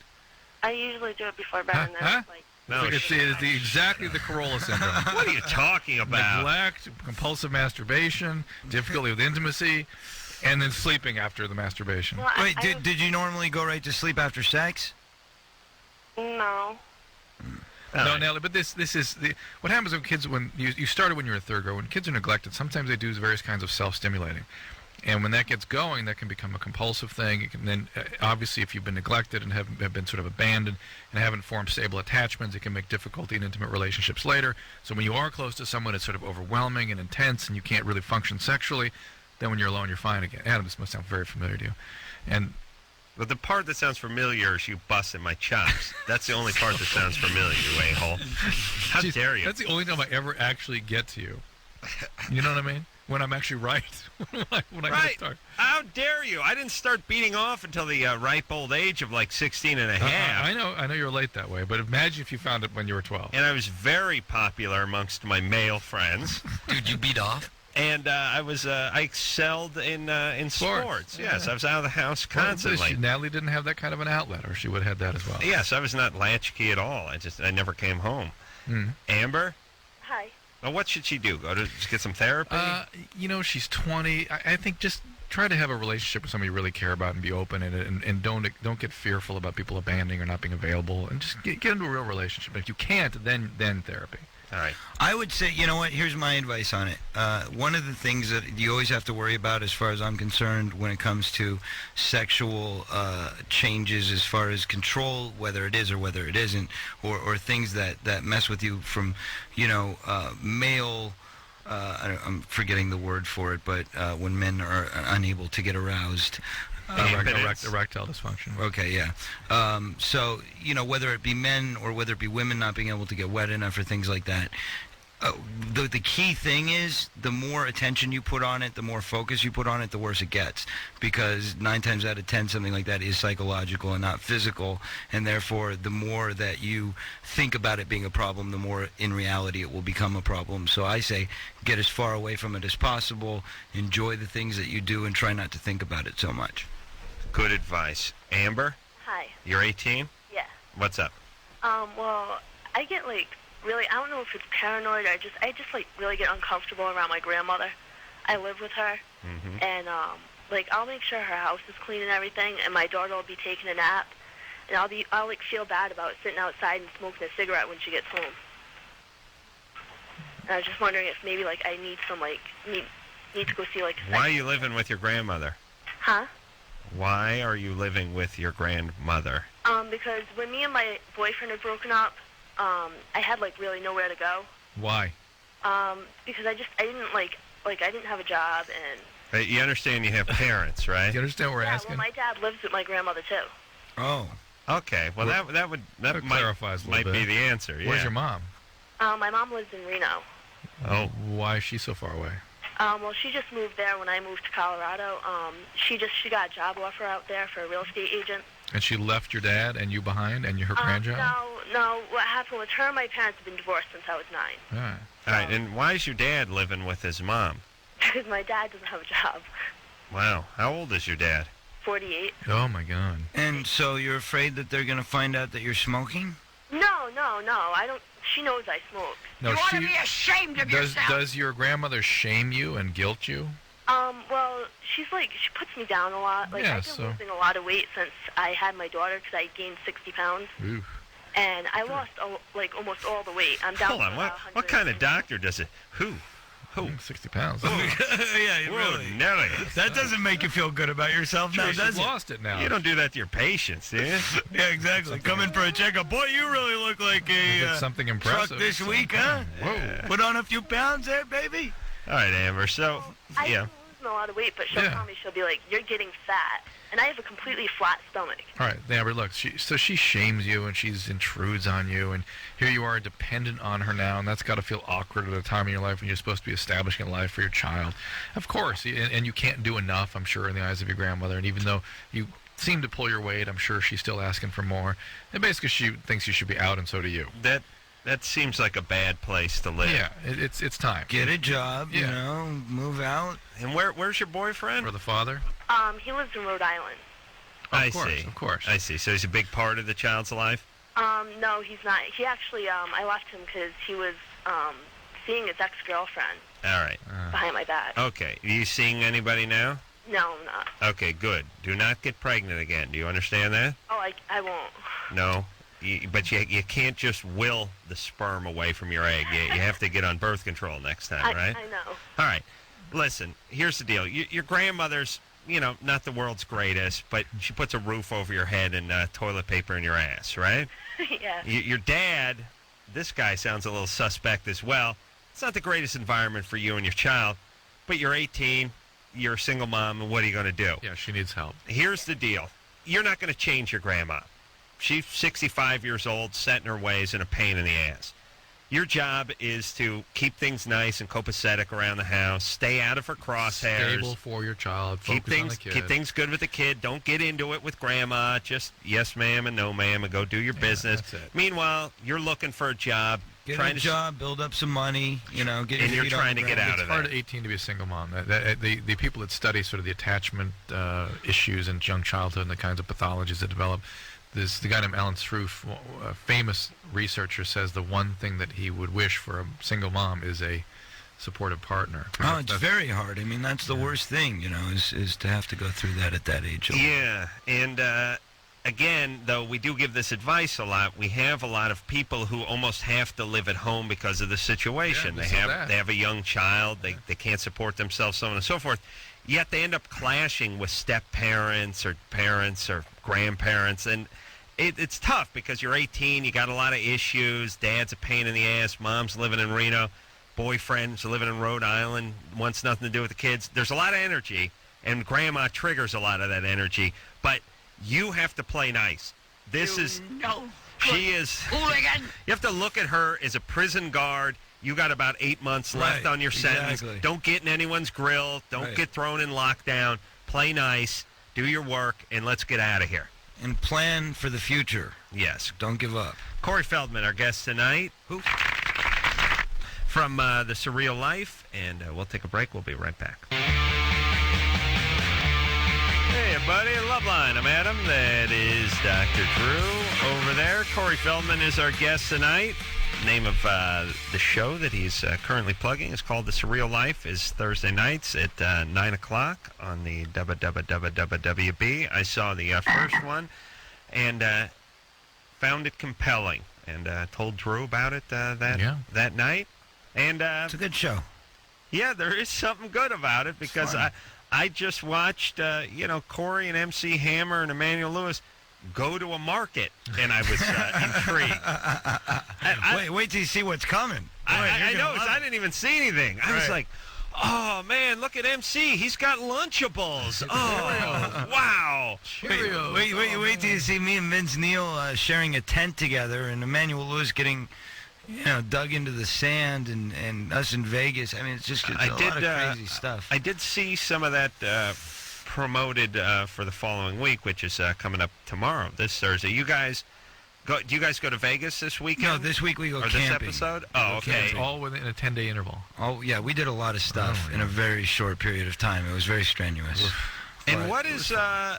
I usually do it before bed, and then Huh? it's like, No, It's exactly the Carolla syndrome. What are you talking about? Neglect, compulsive masturbation, difficulty with intimacy, and then sleeping after the masturbation. well, Wait, I did you normally go right to sleep after sex? No. No, Nelly, but this is what happens when kids, when you started when you were a third grade, when kids are neglected, sometimes they do various kinds of self-stimulating. And when that gets going, that can become a compulsive thing. It can then, obviously, if you've been neglected and have been sort of abandoned and haven't formed stable attachments, it can make difficulty in intimate relationships later. So when you are close to someone, it's sort of overwhelming and intense, and you can't really function sexually. Then when you're alone, you're fine again. Adam, this must sound very familiar to you. And But the part that sounds familiar is you busting my chops. That's the only part that sounds familiar, you a-hole. How Jeez, dare you? That's the only time I ever actually get to you. You know what I mean? When I'm actually right. when I Right. start. How dare you? I didn't start beating off until the ripe old age of like 16 and a half. I know you're late that way, but imagine if you found it when you were 12. And I was very popular amongst my male friends. Dude, you beat off? And I excelled in sports. Yes, I was out of the house constantly. Natalie didn't have that kind of an outlet, or she would have had that as well. Yes, I was not latchkey at all. I never came home. Amber? Hi. Well, what should she do? Go to just get some therapy? She's 20. I think just try to have a relationship with somebody you really care about and be open and don't get fearful about people abandoning or not being available, and just get into a real relationship. If you can't, then therapy. All right. I would say, you know what, here's my advice on it. One of the things that you always have to worry about, as far as I'm concerned, when it comes to sexual changes as far as control, whether it is or whether it isn't, or things that mess with you from, male, I'm forgetting the word for it, but when men are unable to get aroused. Erectile dysfunction. Okay, yeah. So, whether it be men or whether it be women not being able to get wet enough or things like that, the key thing is the more attention you put on it, the more focus you put on it, the worse it gets. Because 9 times out of 10, something like that is psychological and not physical. And therefore, the more that you think about it being a problem, the more in reality it will become a problem. So I say get as far away from it as possible, enjoy the things that you do, and try not to think about it so much. Good advice. Amber, Hi. you're 18? Yeah. What's up? Well, I get really, I don't know if it's paranoid or I just really get uncomfortable around my grandmother. I live with her, and I'll make sure her house is clean and everything, and my daughter will be taking a nap, and I'll feel bad about sitting outside and smoking a cigarette when she gets home. And I was just wondering if maybe I need some need to go see a Why are you living with your grandmother? Huh? Why are you living with your grandmother? Because when me and my boyfriend had broken up, I had really nowhere to go. Why? Because I didn't have a job, and You understand you have parents, right? Do you understand what we're yeah, asking? well, my dad lives with my grandmother too. Oh. Okay. Well, that clarifies a little might be bit. the answer. Yeah. Where's your mom? My mom lives in Reno. Oh. Why is she so far away? Well, she just moved there when I moved to Colorado. She got a job offer out there for a real estate agent. And she left your dad and you behind and her grandchild? No. What happened with her and my parents have been divorced since I was 9. All right. All right. And why is your dad living with his mom? Because my dad doesn't have a job. Wow. How old is your dad? 48. Oh, my God. And so you're afraid that they're going to find out that you're smoking? No. I don't. She knows I smoke. No, You ought to be ashamed of yourself. Does your grandmother shame you and guilt you? Well, she puts me down a lot. I've been losing a lot of weight since I had my daughter because I gained 60 pounds. Oof. And I lost almost all the weight. I'm down. Hold on. What kind of doctor does it? Who? Who? 60 pounds. Yeah, Whoa, really. Nelly. That doesn't make you feel good about yourself now, She's does it? lost it now. You don't do that to your patients, do you? Yeah, exactly. Come in for a checkup. Boy, you really look like a It's something truck impressive. this week, huh? Whoa. Put on a few pounds there, baby. All right, Amber. So, I've yeah. been losing a lot of weight, but she'll Yeah. tell me, she'll be like, you're getting fat. And I have a completely flat stomach. All right, Amber, look, so she shames you and she intrudes on you, and here you are dependent on her now, and that's got to feel awkward at a time in your life when you're supposed to be establishing a life for your child. Of course, and you can't do enough, I'm sure, in the eyes of your grandmother, and even though you seem to pull your weight, I'm sure she's still asking for more. And basically, she thinks you should be out, and so do you. That seems like a bad place to live. Yeah, it's time. Get a job, you Yeah. know, move out. And where's your boyfriend? For the father? He lives in Rhode Island. I course, see. Of course. I see. So he's a big part of the child's life? No, he's not. He actually, I left him because he was seeing his ex-girlfriend All right. behind my back. Okay. Are you seeing anybody now? No, I'm not. Okay, good. Do not get pregnant again. Do you understand that? Oh, I won't. No. But you can't just will the sperm away from your egg. You have to get on birth control next time, right? I know. All right. Listen, here's the deal. Your grandmother's, not the world's greatest, but she puts a roof over your head and toilet paper in your ass, right? Yeah. Your dad, this guy sounds a little suspect as well. It's not the greatest environment for you and your child, but you're 18, you're a single mom, and what are you going to do? Yeah, she needs help. Here's the deal. You're not going to change your grandma. She's 65 years old, set in her ways, and a pain in the ass. Your job is to keep things nice and copacetic around the house. Stay out of her crosshairs. Stable for your child. Keep Focus on things the kid. keep things good with the kid. Don't get into it with grandma. Just yes, ma'am, and no, ma'am, and go do your business. that's it. Meanwhile, you're looking for a job. Get trying a to job, build up some money, get And your you're feet on trying the to get ground. out It's of hard that. at 18 to be a single mom. The people that study sort of the attachment issues in young childhood and the kinds of pathologies that develop, the guy named Alan Sroufe, a famous researcher, says the one thing that he would wish for a single mom is a supportive partner. Oh, it's very hard. I mean, that's the worst thing, is to have to go through that at that age. Yeah, and again, though we do give this advice a lot, we have a lot of people who almost have to live at home because of the situation. Yeah, they have a young child, they can't support themselves, so on and so forth. Yet they end up clashing with step-parents or parents or grandparents, and it's tough because you're 18, you got a lot of issues, dad's a pain in the ass, mom's living in Reno, boyfriend's living in Rhode Island, wants nothing to do with the kids. There's a lot of energy, and grandma triggers a lot of that energy, but you have to play nice. She is, Hooligan. you have to look at her as a prison guard. You got about 8 months left Right, on your sentence. exactly. Don't get in anyone's grill. Don't Right. get thrown in lockdown. Play nice. Do your work, and let's get out of here. And plan for the future. Yes. Don't give up. Corey Feldman, our guest tonight. Who? From the Surreal Life, and we'll take a break. We'll be right back. Hey, everybody, Loveline. I'm Adam. That is Dr. Drew over there. Corey Feldman is our guest tonight. Name of the show that he's currently plugging is called The Surreal Life. Is Thursday nights at 9 o'clock on the WWWWB. I saw the first one and found it compelling and told Drew about it that night. And It's a good show. yeah, there is something good about it because fun. I just watched, Corey and MC Hammer and Emmanuel Lewis go to a market, and I was intrigued. Wait till you see what's coming. I know, I didn't even see anything. I was Right. like, oh, man, look at MC. He's got Lunchables. Oh, wow. Wait till you see me and Vince Neil sharing a tent together, and Emmanuel Lewis getting, dug into the sand, and us in Vegas. I mean, it's just a lot of crazy stuff. I did see some of that promoted for the following week, which is coming up tomorrow, this Thursday. Do you guys go to Vegas this weekend? No, this week we go or camping. this episode? Oh, okay. It's all within a 10-day interval. Oh, yeah, we did a lot of stuff in a very short period of time. It was very strenuous. And But what it is was fun.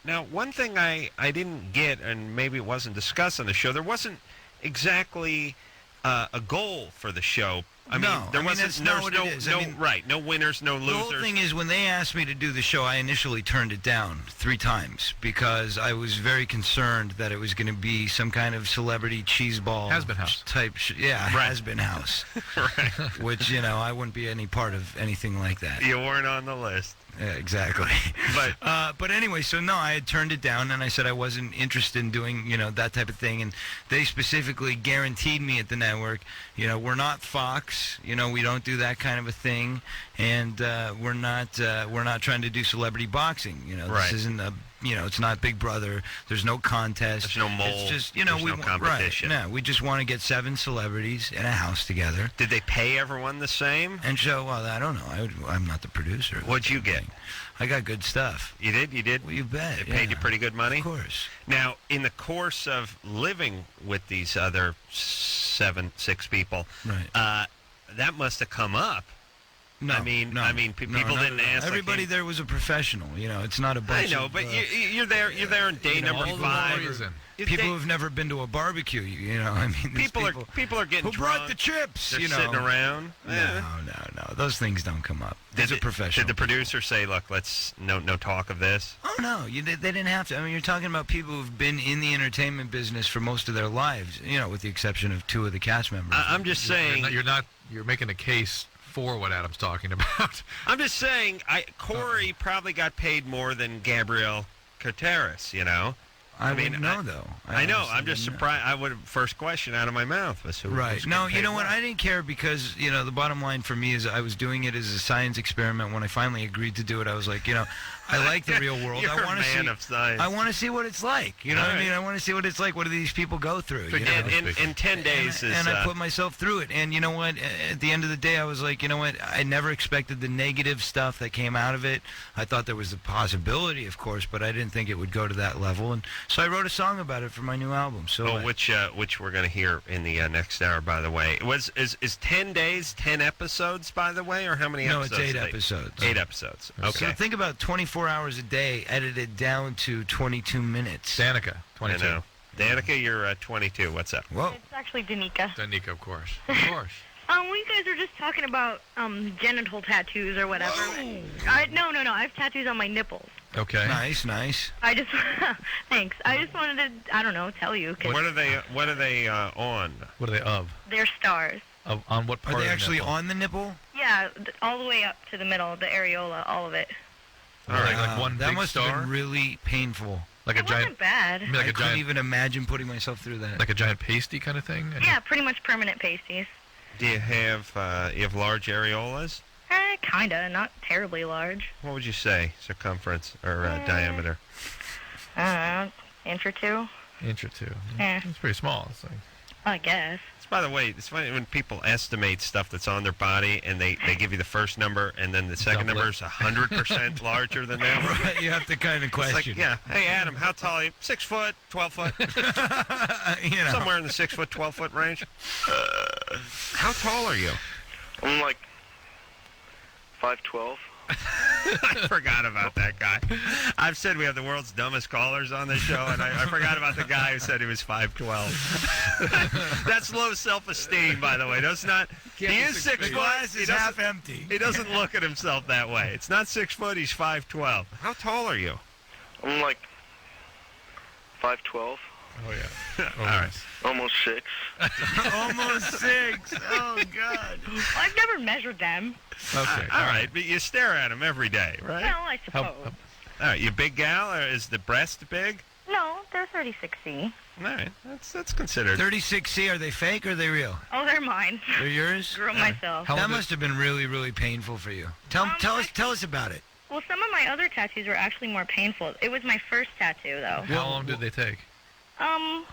now one thing I didn't get, and maybe it wasn't discussed on the show, there wasn't exactly a goal for the show I mean, No, there I mean, wasn't. that's There not was what no, it is. no I mean, right, no winners, no losers. The whole thing is, when they asked me to do the show, I initially turned it down 3 times because I was very concerned that it was going to be some kind of celebrity cheeseball Has-been house. type. Has-been house. Right. Which, you know, I wouldn't be any part of anything like that. You weren't on the list. Yeah, exactly. But anyway, so no, I had turned it down, and I said I wasn't interested in doing, you know, that type of thing. And they specifically guaranteed me at the network, you know, we're not Fox, you know, we don't do that kind of a thing, and we're not trying to do celebrity boxing. You know, Right. this isn't a, you know, it's not Big Brother. There's no contest. There's no mold. It's just, you know, There's we no want- competition. Right, no, we just want to get 7 celebrities in a house together. Did they pay everyone the same? And show, well, I don't know. I'm not the producer. What'd you get? I got good stuff. You did? You did? Well, you bet. They paid you yeah. pretty good money? Of course. Now, in the course of living with these other 6 people, Right. that must have come up. No, I mean, no, people no, not didn't at all. ask. like, Everybody hey, there was a professional. You know, it's not a I bunch know, of, but you're there. You're there on day number all the 5. reason. people who've never been to a barbecue. You know, I mean, these people are getting who brought drunk. the chips. They're You know, sitting around. No. Those things don't come up. These are professional. Did the producer say, "Look, let's no talk of this"? Oh no, they didn't have to. I mean, you're talking about people who've been in the entertainment business for most of their lives. You know, with the exception of 2 of the cast members. I'm just saying. You're making a case for what Adam's talking about. I'm just saying. Corey probably got paid more than Gabrielle Coteras. You know. I mean, wouldn't know though. I know. honestly I'm just didn't know. surprised. I would first question out of my mouth was who. Right. who's No, getting you know paid what? more. I didn't care because, you know, the bottom line for me is I was doing it as a science experiment. When I finally agreed to do it, I was like, you know, I like the real world. You're I want a to man see. of science. I want to see what it's like. You know what I All mean? right. I want to see what it's like. What do these people go through? You know? In 10 days and I put myself through it. And you know what? At the end of the day, I was like, you know what? I never expected the negative stuff that came out of it. I thought there was a possibility, of course, but I didn't think it would go to that level. And so I wrote a song about it for my new album. So which we're going to hear in the next hour, by the way. Is 10 days 10 episodes, by the way, or how many no, episodes? it's 8 episodes. 8 episodes. Okay. So think about 24 hours a day, edited down to 22 minutes. Danica, I 22. know. Danica, you're 22. What's up? Whoa. It's actually Danica. Danica, of course. Of course. You guys were just talking about genital tattoos or whatever. No. I have tattoos on my nipples. Okay. Nice. I just thanks. I just wanted to, I don't know, tell you. 'Cause What are they on? What are they of? they're stars. On what part Are they of the actually nipple? on the nipple? Yeah, all the way up to the middle, the areola, all of it. Like one that big must star? have been really painful. Like a It giant, wasn't bad. you mean like I a couldn't giant, even imagine putting myself through that. like a giant pasty kind of thing? Yeah, pretty much permanent pasties. Do you have large areolas? Kinda, not terribly large. What would you say, circumference or diameter? I don't know, inch or 2, Inch or 2. Yeah. It's pretty small. It's like, I guess. By the way, it's funny when people estimate stuff that's on their body and they give you the first number and then the second Double number it. is 100% larger than that. Right, you have to kind of It's question. like, yeah, hey Adam, how tall are you? 6 foot, 12 foot, You know. somewhere in the 6 foot, 12 foot range. How tall are you? I'm like 5'12". I forgot about that guy. I've said we have the world's dumbest callers on this show, and I forgot about the guy who said he was 5'12". That's low self-esteem, by the way. That's not. He is 6 The foot. glass He is doesn't- half empty. He doesn't look at himself that way. It's not 6 foot. He's 5'12". How tall are you? I'm like 5'12", oh yeah. All right. almost 6. Almost 6. Oh, God. I've never measured them. Okay. All right, but you stare at him every day, right? Well, I suppose. All right, you big gal, or is the breast big? No, they're 36C. All right, that's considered. 36C, are they fake or are they real? Oh, they're mine. They're yours? Grew 'em myself. How That long must have been really, really painful for you. Tell us about it. Well, some of my other tattoos were actually more painful. It was my first tattoo, though. How long did they take? I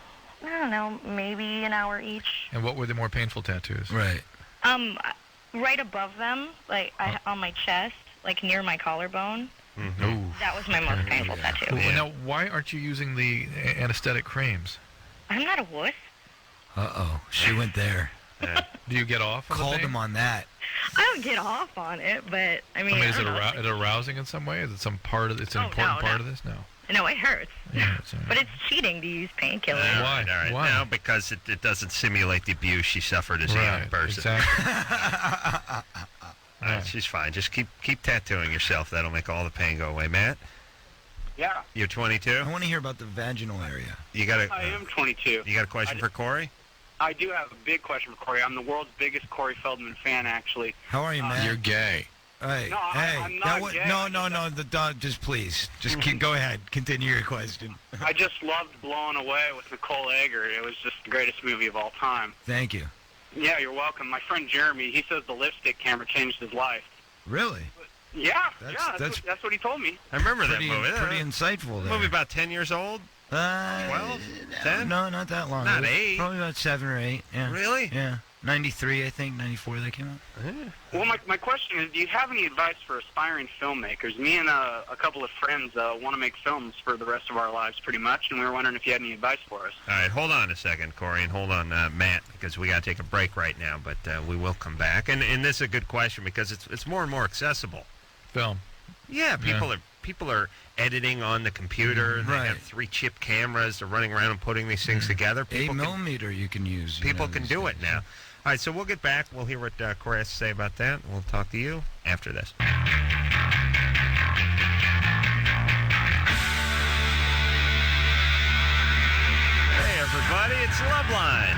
don't know, maybe an hour each. And what were the more painful tattoos? Right. Right above them, on my chest, like near my collarbone. Ooh. That was my most painful tattoo. Well, now, why aren't you using the anesthetic creams? I'm not a wuss. Uh-oh. She went there. Do you get off on the Called thing? him on that. I don't get off on it, but I mean, I mean, is I it don't know. arousing in some way? Is it some part of? It's an important part of this? No. No, it hurts. Yeah, But it's cheating to use painkillers. Why? All right. Why? No, because it doesn't simulate the abuse she suffered as a young person. Exactly. All right, she's fine. Just keep tattooing yourself. That'll make all the pain go away. Matt? Yeah. You're 22? I want to hear about the vaginal area. I am 22. You got a question for Corey? I do have a big question for Corey. I'm the world's biggest Corey Feldman fan, actually. How are you, Matt? You're gay. Hey, No, hey, I'm not gay. no. The dog. Just please, go ahead. Continue your question. I just loved Blown Away with Nicole Eggert. It was just the greatest movie of all time. Thank you. Yeah, you're welcome. My friend Jeremy, he says the lipstick camera changed his life. Really? Yeah, That's that's what he told me. I remember pretty, that movie. pretty insightful. The There. movie about 10 years old? 12? 10? No, not that long. Not It was 8. Probably about 7 or 8. Yeah. Really? Yeah. 93, I think. 94 they came out. Well, my question is, do you have any advice for aspiring filmmakers? Me and a couple of friends want to make films for the rest of our lives, pretty much, and we were wondering if you had any advice for us. All right, hold on a second, Corey, and hold on, Matt, because we got to take a break right now, but we will come back. And this is a good question because it's more and more accessible. Film. Yeah, people are editing on the computer. They Right. have 3-chip cameras. They're running around and putting these things together. 8mm you can use. People can do it now. All right, so we'll get back. We'll hear what Corey has to say about that. We'll talk to you after this. Hey, everybody, it's Loveline.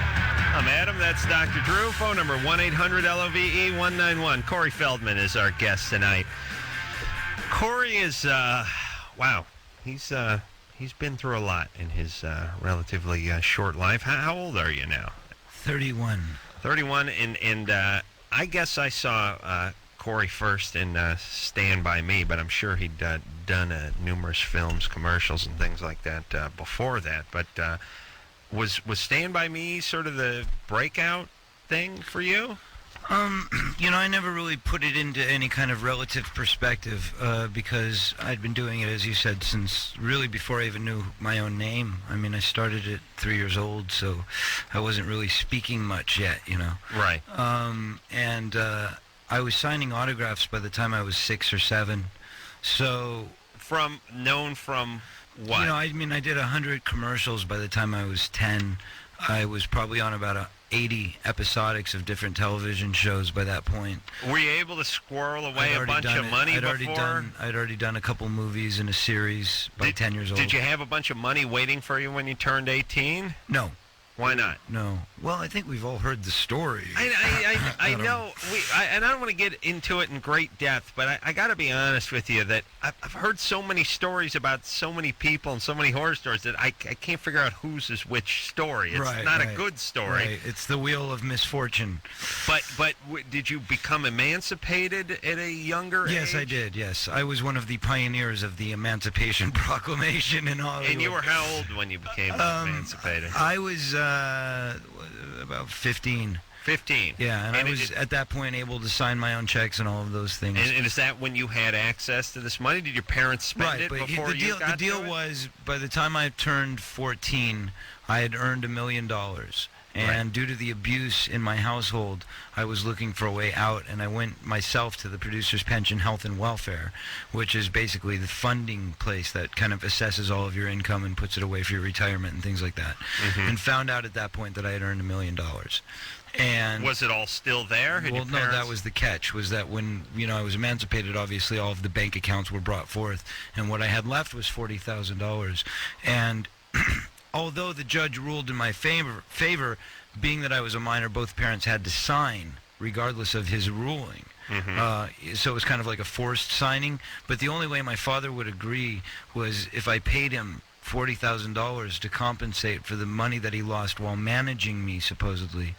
I'm Adam. That's Dr. Drew. Phone number 1-800-LOVE-191. Corey Feldman is our guest tonight. Corey is, wow, he's been through a lot in his relatively short life. How old are you now? 31. 31, and I guess I saw Corey first in Stand By Me, but I'm sure he'd done numerous films, commercials, and things like that before that. But was Stand By Me sort of the breakout thing for you? I never really put it into any kind of relative perspective because I'd been doing it, as you said, since really before I even knew my own name. I mean, I started at 3 years old, so I wasn't really speaking much yet, Right. And I was signing autographs by the time I was 6 or 7. So, Known from what? I did 100 commercials by the time I was 10. I was probably on about 80 episodics of different television shows by that point. Were you able to squirrel away a bunch of money before? I'd already done a couple movies in a series by 10 years old. Did you have a bunch of money waiting for you when you turned 18? No. Why not? No. Well, I think we've all heard the story. I know. And I don't want to get into it in great depth, but I got to be honest with you that I've heard so many stories about so many people and so many horror stories that I can't figure out whose is which story. It's not a good story. Right. It's the wheel of misfortune. But did you become emancipated at a younger age? Yes, I did. Yes, I was one of the pioneers of the Emancipation Proclamation in Hollywood. And you were how old when you became emancipated? I was about 15. 15. Yeah, and I was at that point able to sign my own checks and all of those things. And is that when you had access to this money? Did your parents spend it before you got the deal to it? was, by the time I turned 14, I had earned $1 million. And due to the abuse in my household, I was looking for a way out, and I went myself to the Producers Pension Health and Welfare, which is basically the funding place that kind of assesses all of your income and puts it away for your retirement and things like that, and found out at that point that I had earned $1 million. And was it all still there? Well, no, that was the catch, was that when, I was emancipated, obviously all of the bank accounts were brought forth, and what I had left was $40,000. And although the judge ruled in my favor, being that I was a minor, both parents had to sign, regardless of his ruling. So it was kind of like a forced signing. But the only way my father would agree was if I paid him $40,000 to compensate for the money that he lost while managing me, supposedly.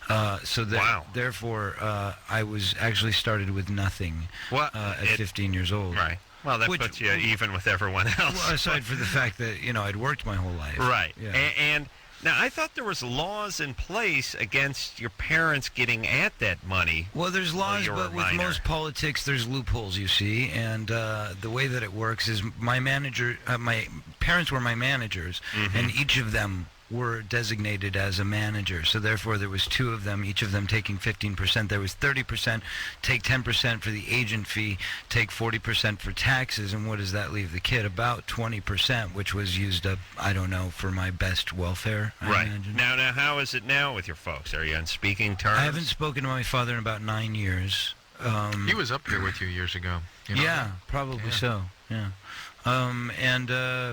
Therefore, I was actually started with nothing at 15 years old. Right. Well, that puts you even with everyone else. Well, aside from the fact that, I'd worked my whole life. Right. Yeah. And now, I thought there was laws in place against your parents getting at that money. Well, there's laws, but with most politics, there's loopholes, you see. And the way that it works is my parents were my managers, and each of them were designated as a manager. So therefore there was 2 of them, each of them taking 15%. There was 30%, take 10% for the agent fee, take 40% for taxes, and what does that leave the kid? About 20%, which was used up, I don't know, for my best welfare, I imagine. Now, how is it now with your folks? Are you on speaking terms? I haven't spoken to my father in about 9 years. He was up here with you years ago. You know? Yeah, probably so, yeah. And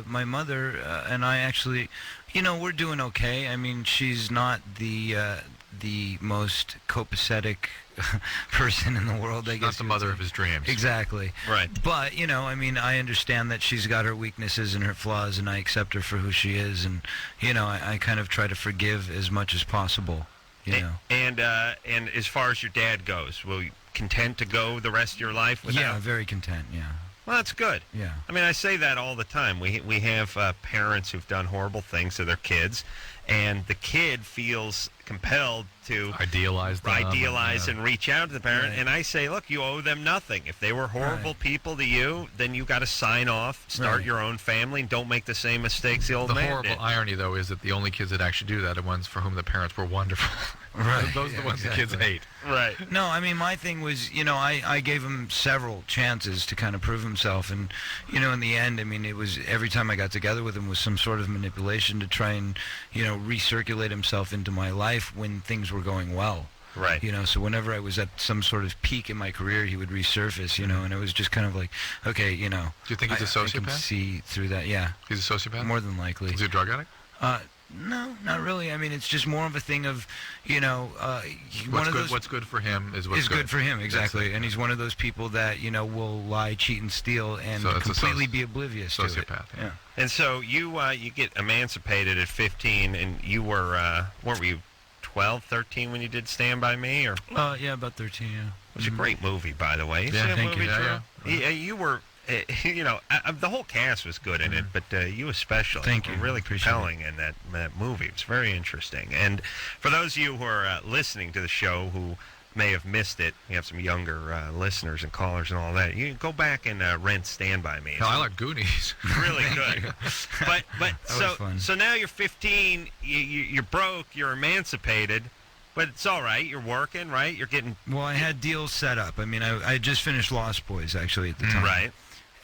my mother and I actually, we're doing okay. I mean, she's not the most copacetic person in the world, I guess. Not the mother of his dreams. Exactly. Right. But, I mean, I understand that she's got her weaknesses and her flaws, and I accept her for who she is, and, I kind of try to forgive as much as possible, And as far as your dad goes, will you content to go the rest of your life without? Yeah, very content, yeah. Well, that's good. Yeah. I mean, I say that all the time. We have parents who've done horrible things to their kids, and the kid feels compelled to idealize and reach out to the parent. Right. And I say, look, you owe them nothing. If they were horrible people to you, then you got to sign off, start your own family, and don't make the same mistakes the old man did. The horrible irony, though, is that the only kids that actually do that are the ones for whom the parents were wonderful. Right. Those are the ones the kids hate. Right. No, I mean, my thing was, I gave him several chances to kind of prove himself. And, in the end, I mean, it was every time I got together with him was some sort of manipulation to try and, recirculate himself into my life when things were going well. Right. So whenever I was at some sort of peak in my career, he would resurface, and it was just kind of like, okay, Do you think he's a sociopath? I can see through that, yeah. He's a sociopath? More than likely. Is he a drug addict? No, not really. I mean, it's just more of a thing of, what's good for him is what's good for him, exactly. And he's one of those people that, will lie, cheat, and steal and completely be oblivious to it. Sociopath. Yeah. And so you get emancipated at 15, and you were, what were you, 12, 13 when you did Stand By Me? Or yeah, about 13, yeah. It was a great movie, by the way. You see that thank movie, you. Drew? Yeah. You were... the whole cast was good in it, but you especially Thank were you. really Appreciate compelling in that movie. It was very interesting. And for those of you who are listening to the show who may have missed it, we have some younger listeners and callers and all that. You can go back and rent Stand By Me. No, I like Goonies. Really good. But so now you're 15. You're broke. You're emancipated. But it's all right. You're working, right? You're getting... Well, I had deals set up. I mean, I had just finished Lost Boys, actually, at the time. Right.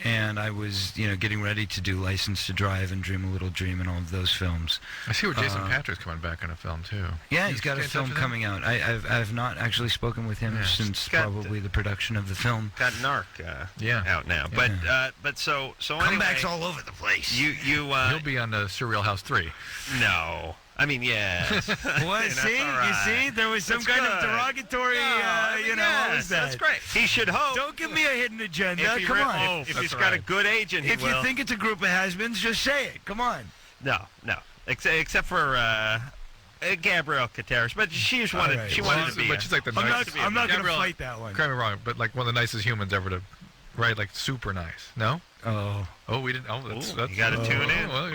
And I was, getting ready to do License to Drive and Dream a Little Dream and all of those films. I see where Jason Patric's coming back in a film, too. Yeah, he's got a film coming out. I've not actually spoken with him since probably the production of the film. Got Narc out now. But so comebacks all over the place. He'll be on the Surreal House 3. No. I mean, yes. What? See? Right. You see? There was some kind of derogatory, what was that? That's great. He should hope. Don't give me a hidden agenda. Come on. If he's got a good agent, he will. If you think it's a group of has-beens, just say it. Come on. No. Except for Gabrielle Cateris, but she wanted to be. But she's like the nicest. I'm not going to fight that one. Correct me wrong, but like one of the nicest humans ever to write, like super nice. No? Oh, we didn't. Oh, that's you got to tune in. Well,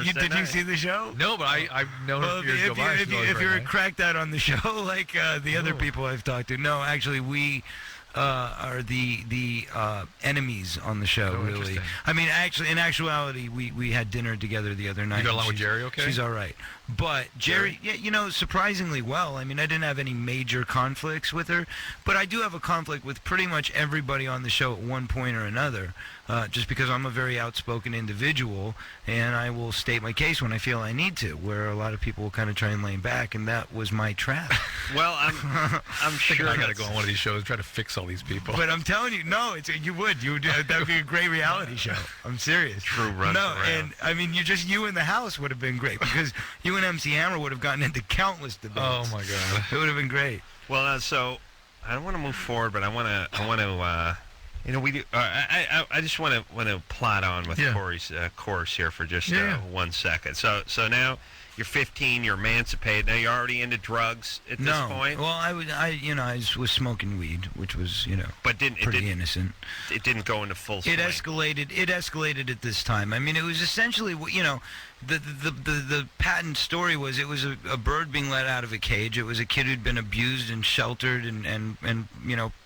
did you see the show? No, but I've known her years ago by. If you're cracked out on the show, like the other people I've talked to, no, actually we are the enemies on the show. Really, I mean, actually, in actuality, we had dinner together the other night. You got along with Jerry? Okay, she's all right. But Jerry, yeah, surprisingly well. I mean, I didn't have any major conflicts with her, but I do have a conflict with pretty much everybody on the show at one point or another. Just because I'm a very outspoken individual, and I will state my case when I feel I need to, where a lot of people will kind of try and lay back, and that was my trap. Well, I'm sure I got to go on one of these shows and try to fix all these people. But I'm telling you, no, you would. That would be a great reality show. I'm serious. True runs around. And I mean, you in the house would have been great, because you and MC Hammer would have gotten into countless debates. Oh my God, it would have been great. Well, so I don't want to move forward, but I want to. We do. I just want to plot on with Corey's course here for just 1 second. So now you're 15. You're emancipated. Now you're already into drugs at this point. Well, I was smoking weed, which was but pretty innocent. It didn't go into full swing. It escalated at this time. I mean, it was essentially the patent story was it was a bird being let out of a cage. It was a kid who'd been abused and sheltered and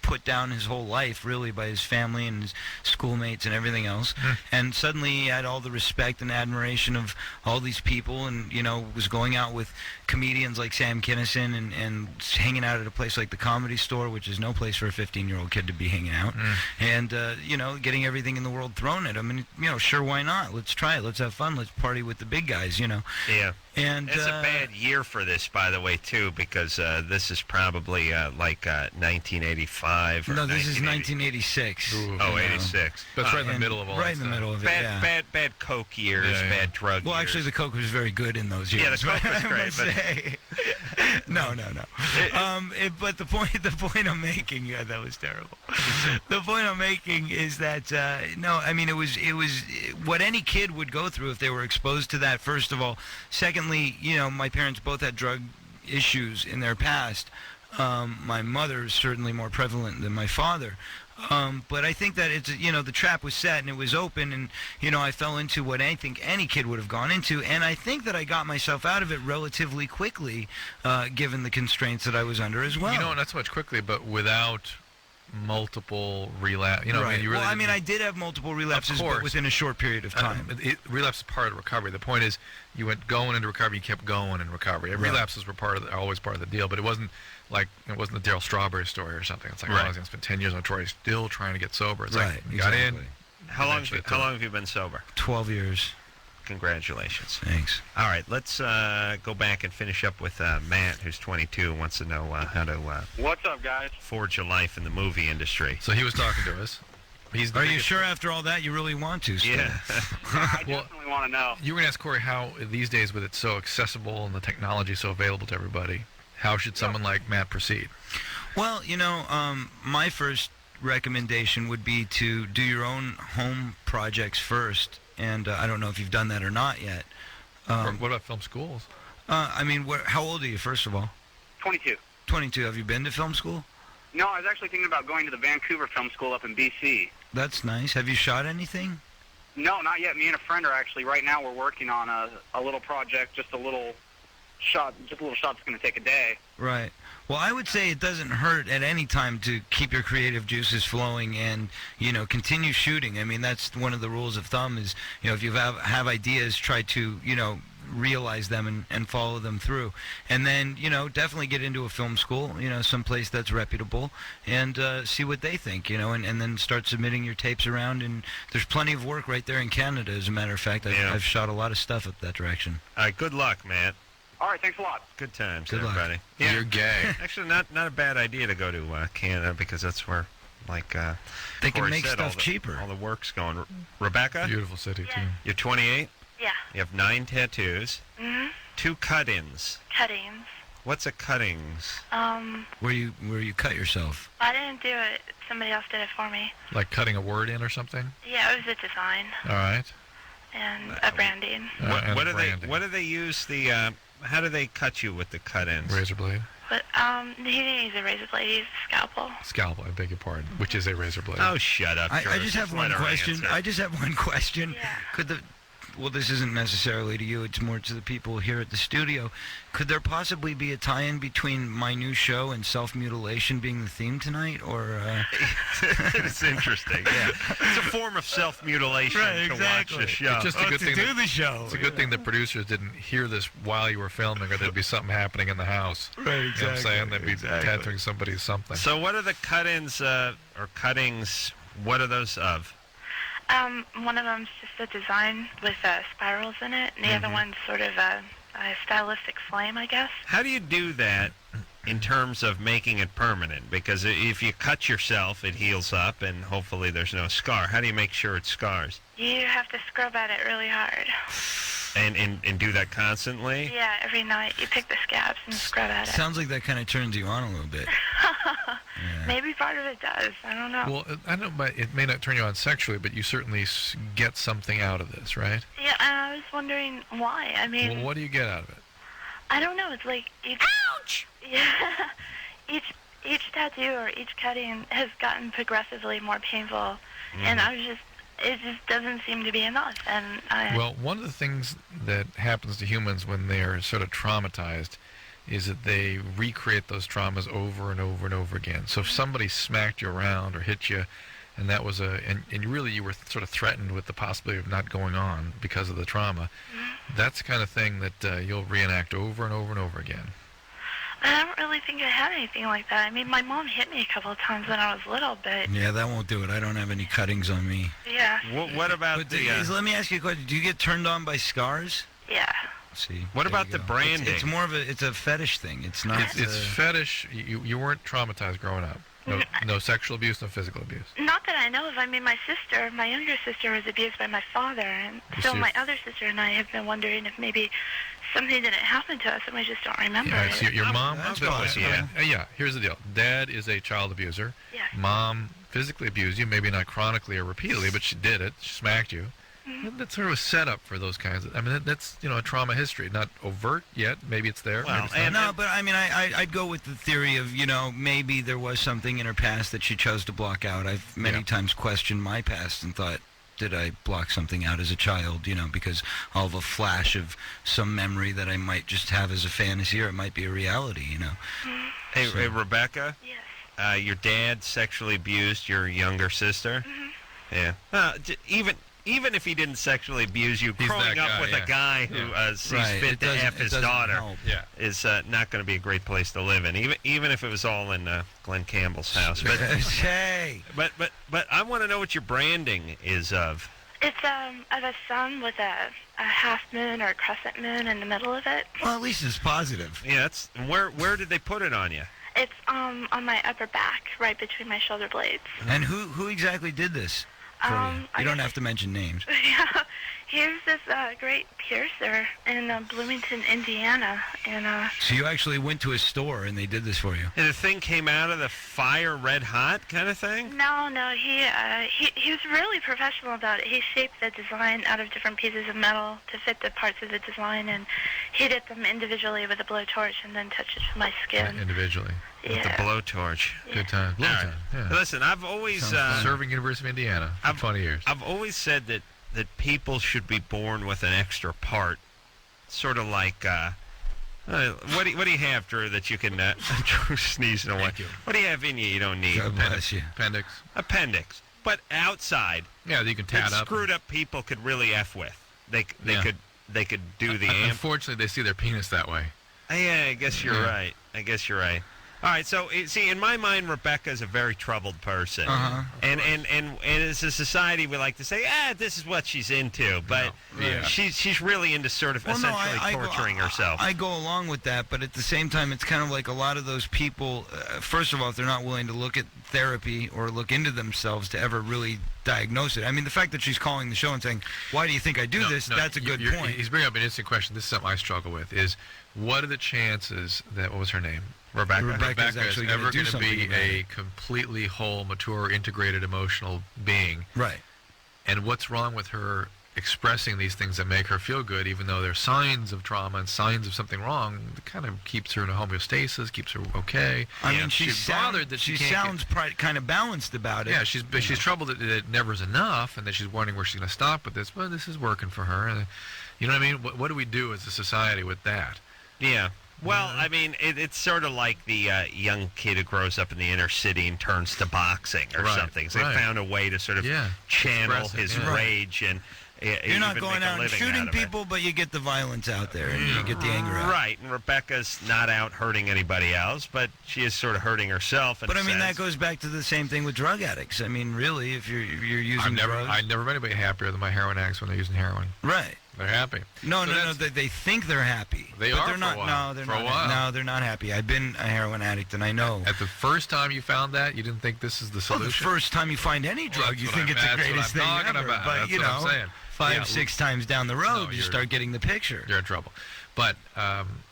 put down his whole life really by his family and his schoolmates and everything else. And suddenly he had all the respect and admiration of all these people, and was going out with comedians like Sam Kinison and hanging out at a place like the Comedy Store, which is no place for a 15-year-old kid to be hanging out, and getting everything in the world thrown at him. And sure, why not? Let's try it. Let's have fun. Let's party with the big guys. Yeah. And it's a bad year for this, by the way, too, because this is probably 1985. Or no, this is 1986. Ooh, 86. That's right in the middle of all right that in the stuff. middle of it. Bad Coke years, bad drug years. Well, actually, the Coke was very good in those years. Yeah, the Coke was great. But no. But the point I'm making, that was terrible. The point I'm making is that it was what any kid would go through if they were exposed to that. First of all, secondly, my parents both had drug issues in their past. My mother is certainly more prevalent than my father. But I think that it's the trap was set and it was open, and I fell into what I think any kid would have gone into, and I think that I got myself out of it relatively quickly, given the constraints that I was under as well. Not so much quickly, but without multiple relapse. Right. I did have multiple relapses, but within a short period of time. Relapse is part of recovery. The point is, you went going into recovery, you kept going in recovery. Relapses were always part of the deal, but it wasn't the Daryl Strawberry story or something. It's like, I spent 10 years on tour, still trying to get sober. It's like, got in. How long have you been sober? 12 years. Congratulations. Thanks. All right, let's go back and finish up with Matt, who's 22, and wants to know how to What's up, guys? forge a life in the movie industry. So he was talking to us. Are you sure after all that you really want to? Still? Yeah. I definitely want to know. You were going to ask Corey how these days, with it so accessible and the technology so available to everybody, how should someone like Matt proceed? Well, my first recommendation would be to do your own home projects first. And I don't know if you've done that or not yet. What about film schools? How old are you, first of all? 22. 22. Have you been to film school? No, I was actually thinking about going to the Vancouver Film School up in B.C. That's nice. Have you shot anything? No, not yet. Me and a friend are actually, right now, we're working on a little project, just a little shot that's going to take a day. Right. Well, I would say it doesn't hurt at any time to keep your creative juices flowing and, continue shooting. That's one of the rules of thumb is, if you have ideas, try to, realize them and follow them through. And then, definitely get into a film school, someplace that's reputable and see what they think, and then start submitting your tapes around. And there's plenty of work right there in Canada, as a matter of fact. I've shot a lot of stuff up that direction. All right, good luck, Matt. All right, thanks a lot. Good times, Good luck. everybody. Yeah. You're gay. Actually, not a bad idea to go to Canada, because that's where, they can Corey make said, stuff cheaper. All the work's going. Rebecca? Beautiful city, too. You're 28? Yeah. You have 9 tattoos. Mm-hmm. 2 cut-ins. Cuttings. What's a cuttings? Where you cut yourself? I didn't do it. Somebody else did it for me. Like cutting a word in or something? Yeah, it was a design All right. and a branding. And What do branding. what do they use the? How do they cut you with the cut-ins? Razor blade? But he didn't use a razor blade. He used a scalpel. Scalpel, I beg your pardon, which is a razor blade. Oh, shut up! I George. just have Just one let her question. answer. I just have one question. Yeah. Well, this isn't necessarily to you. It's more to the people here at the studio. Could there possibly be a tie-in between my new show and self-mutilation being the theme tonight, or? It's interesting. Yeah, it's a form of self-mutilation to watch the show. It's just a good thing do the show. It's a good thing the producers didn't hear this while you were filming, or there'd be something happening in the house. Right, You know what I'm saying? They'd be tattooing somebody's something. So, what are the cut-ins or cuttings? What are those of? One of them's just a design with spirals in it, and the other one's sort of a stylistic flame, I guess. How do you do that in terms of making it permanent? Because if you cut yourself, it heals up, and hopefully there's no scar. How do you make sure it scars? You have to scrub at it really hard. And do that constantly? Yeah, every night you pick the scabs and scrub at it. Sounds like that kind of turns you on a little bit. Maybe part of it does. I don't know. Well, I don't know, but it may not turn you on sexually, but you certainly get something out of this, right? Yeah, I was wondering why. I mean, Well, what do you get out of it? I don't know. It's like each. Ouch! Yeah, each tattoo or each cutting has gotten progressively more painful, and it just doesn't seem to be enough. And Well, one of the things that happens to humans when they are sort of traumatized is that they recreate those traumas over and over and over again. So if somebody smacked you around or hit you, and that was and really you were sort of threatened with the possibility of not going on because of the trauma. That's the kind of thing that you'll reenact over and over and over again. I don't really think I had anything like that. I mean, my mom hit me a couple of times when I was little, but... Yeah, that won't do it. I don't have any cuttings on me. Yeah. What about let me ask you a question. Do you get turned on by scars? Yeah. See. What about the branding? It's more of it's a fetish thing. It's not. It's fetish. You weren't traumatized growing up. No sexual abuse, no physical abuse. Not that I know of. I mean, my younger sister, was abused by my father, and so my other sister and I have been wondering if maybe something didn't happen to us and we just don't remember Yeah, it. so your mom... Yeah, here's the deal. Dad is a child abuser. Yeah. Mom physically abused you, maybe not chronically or repeatedly, but she did it. She smacked you. That's sort of a setup for those kinds of... I mean, that's, a trauma history. Not overt yet. Maybe it's there. Well, but I mean, I'd go with the theory of, maybe there was something in her past that she chose to block out. I've many times questioned my past and thought, did I block something out as a child, because I'll have a flash of some memory that I might just have as a fantasy, or it might be a reality, Hey, Rebecca? Yes. Your dad sexually abused your younger sister? Yeah. Even if he didn't sexually abuse you, growing up with a guy who sees fit to F his daughter is not going to be a great place to live in, even if it was all in Glenn Campbell's house. But but I want to know what your branding is of. It's of a sun with a half moon or a crescent moon in the middle of it. Well, at least it's positive. Yeah, where did they put it on you? It's on my upper back, right between my shoulder blades. And who exactly did this? You don't have to mention names. Yeah, here's this great piercer in Bloomington, Indiana, and So you actually went to a store and they did this for you? And the thing came out of the fire red hot kind of thing? No, he was really professional about it. He shaped the design out of different pieces of metal to fit the parts of the design, and heated them individually with a blowtorch and then touched it to my skin. Individually. With the blowtorch. Good time. Right. Yeah. Listen, I've always... serving University of Indiana for 20 years. I've always said that people should be born with an extra part. Sort of like... what do you have, Drew, that you can... Drew sneezing away. What do you have in you don't need? God bless you. Appendix. But outside... Yeah, you can tat up. Screwed up people could really F with. They could do the amp. Unfortunately, they see their penis that way. Yeah, I guess you're right. All right, so see, in my mind, Rebecca's a very troubled person, and as a society, we like to say, this is what she's into, but she's really into sort of essentially torturing herself. I go along with that, but at the same time, it's kind of like a lot of those people. First of all, if they're not willing to look at therapy or look into themselves to ever really diagnose it. I mean, the fact that she's calling the show and saying, "Why do you think I do this?" That's a good point. He's bringing up an interesting question. This is something I struggle with. Is what are the chances that what was her name? Rebecca is ever going to be a completely whole, mature, integrated, emotional being. Right. And what's wrong with her expressing these things that make her feel good, even though they're signs of trauma and signs of something wrong? It kind of keeps her in a homeostasis, keeps her okay. I mean, she's bothered that she sounds kind of balanced about it. Yeah, she's troubled that it never is enough, and that she's wondering where she's going to stop with this. But this is working for her. And, you know what I mean? What do we do as a society with that? Yeah. Well, I mean, it's sort of like the young kid who grows up in the inner city and turns to boxing or something. So they found a way to sort of channel his rage and you're not going out and shooting people, but you get the violence out there and you get the anger out. Right, and Rebecca's not out hurting anybody else, but she is sort of hurting herself. But I mean, that goes back to the same thing with drug addicts. I mean, really, if you're using drugs... I've never met anybody happier than my heroin addicts when they're using heroin. Right. They're happy. No, they think they're happy. They but are they're not. For a while. No, they're for not. A while. No, they're not happy. I've been a heroin addict, and I know. At the first time you found that, you didn't think this is the solution? Well, the first time you find any drug, you think it's the greatest thing ever. About. But, that's what I'm saying. 5-6 times down the road, you start getting the picture. You're in trouble. But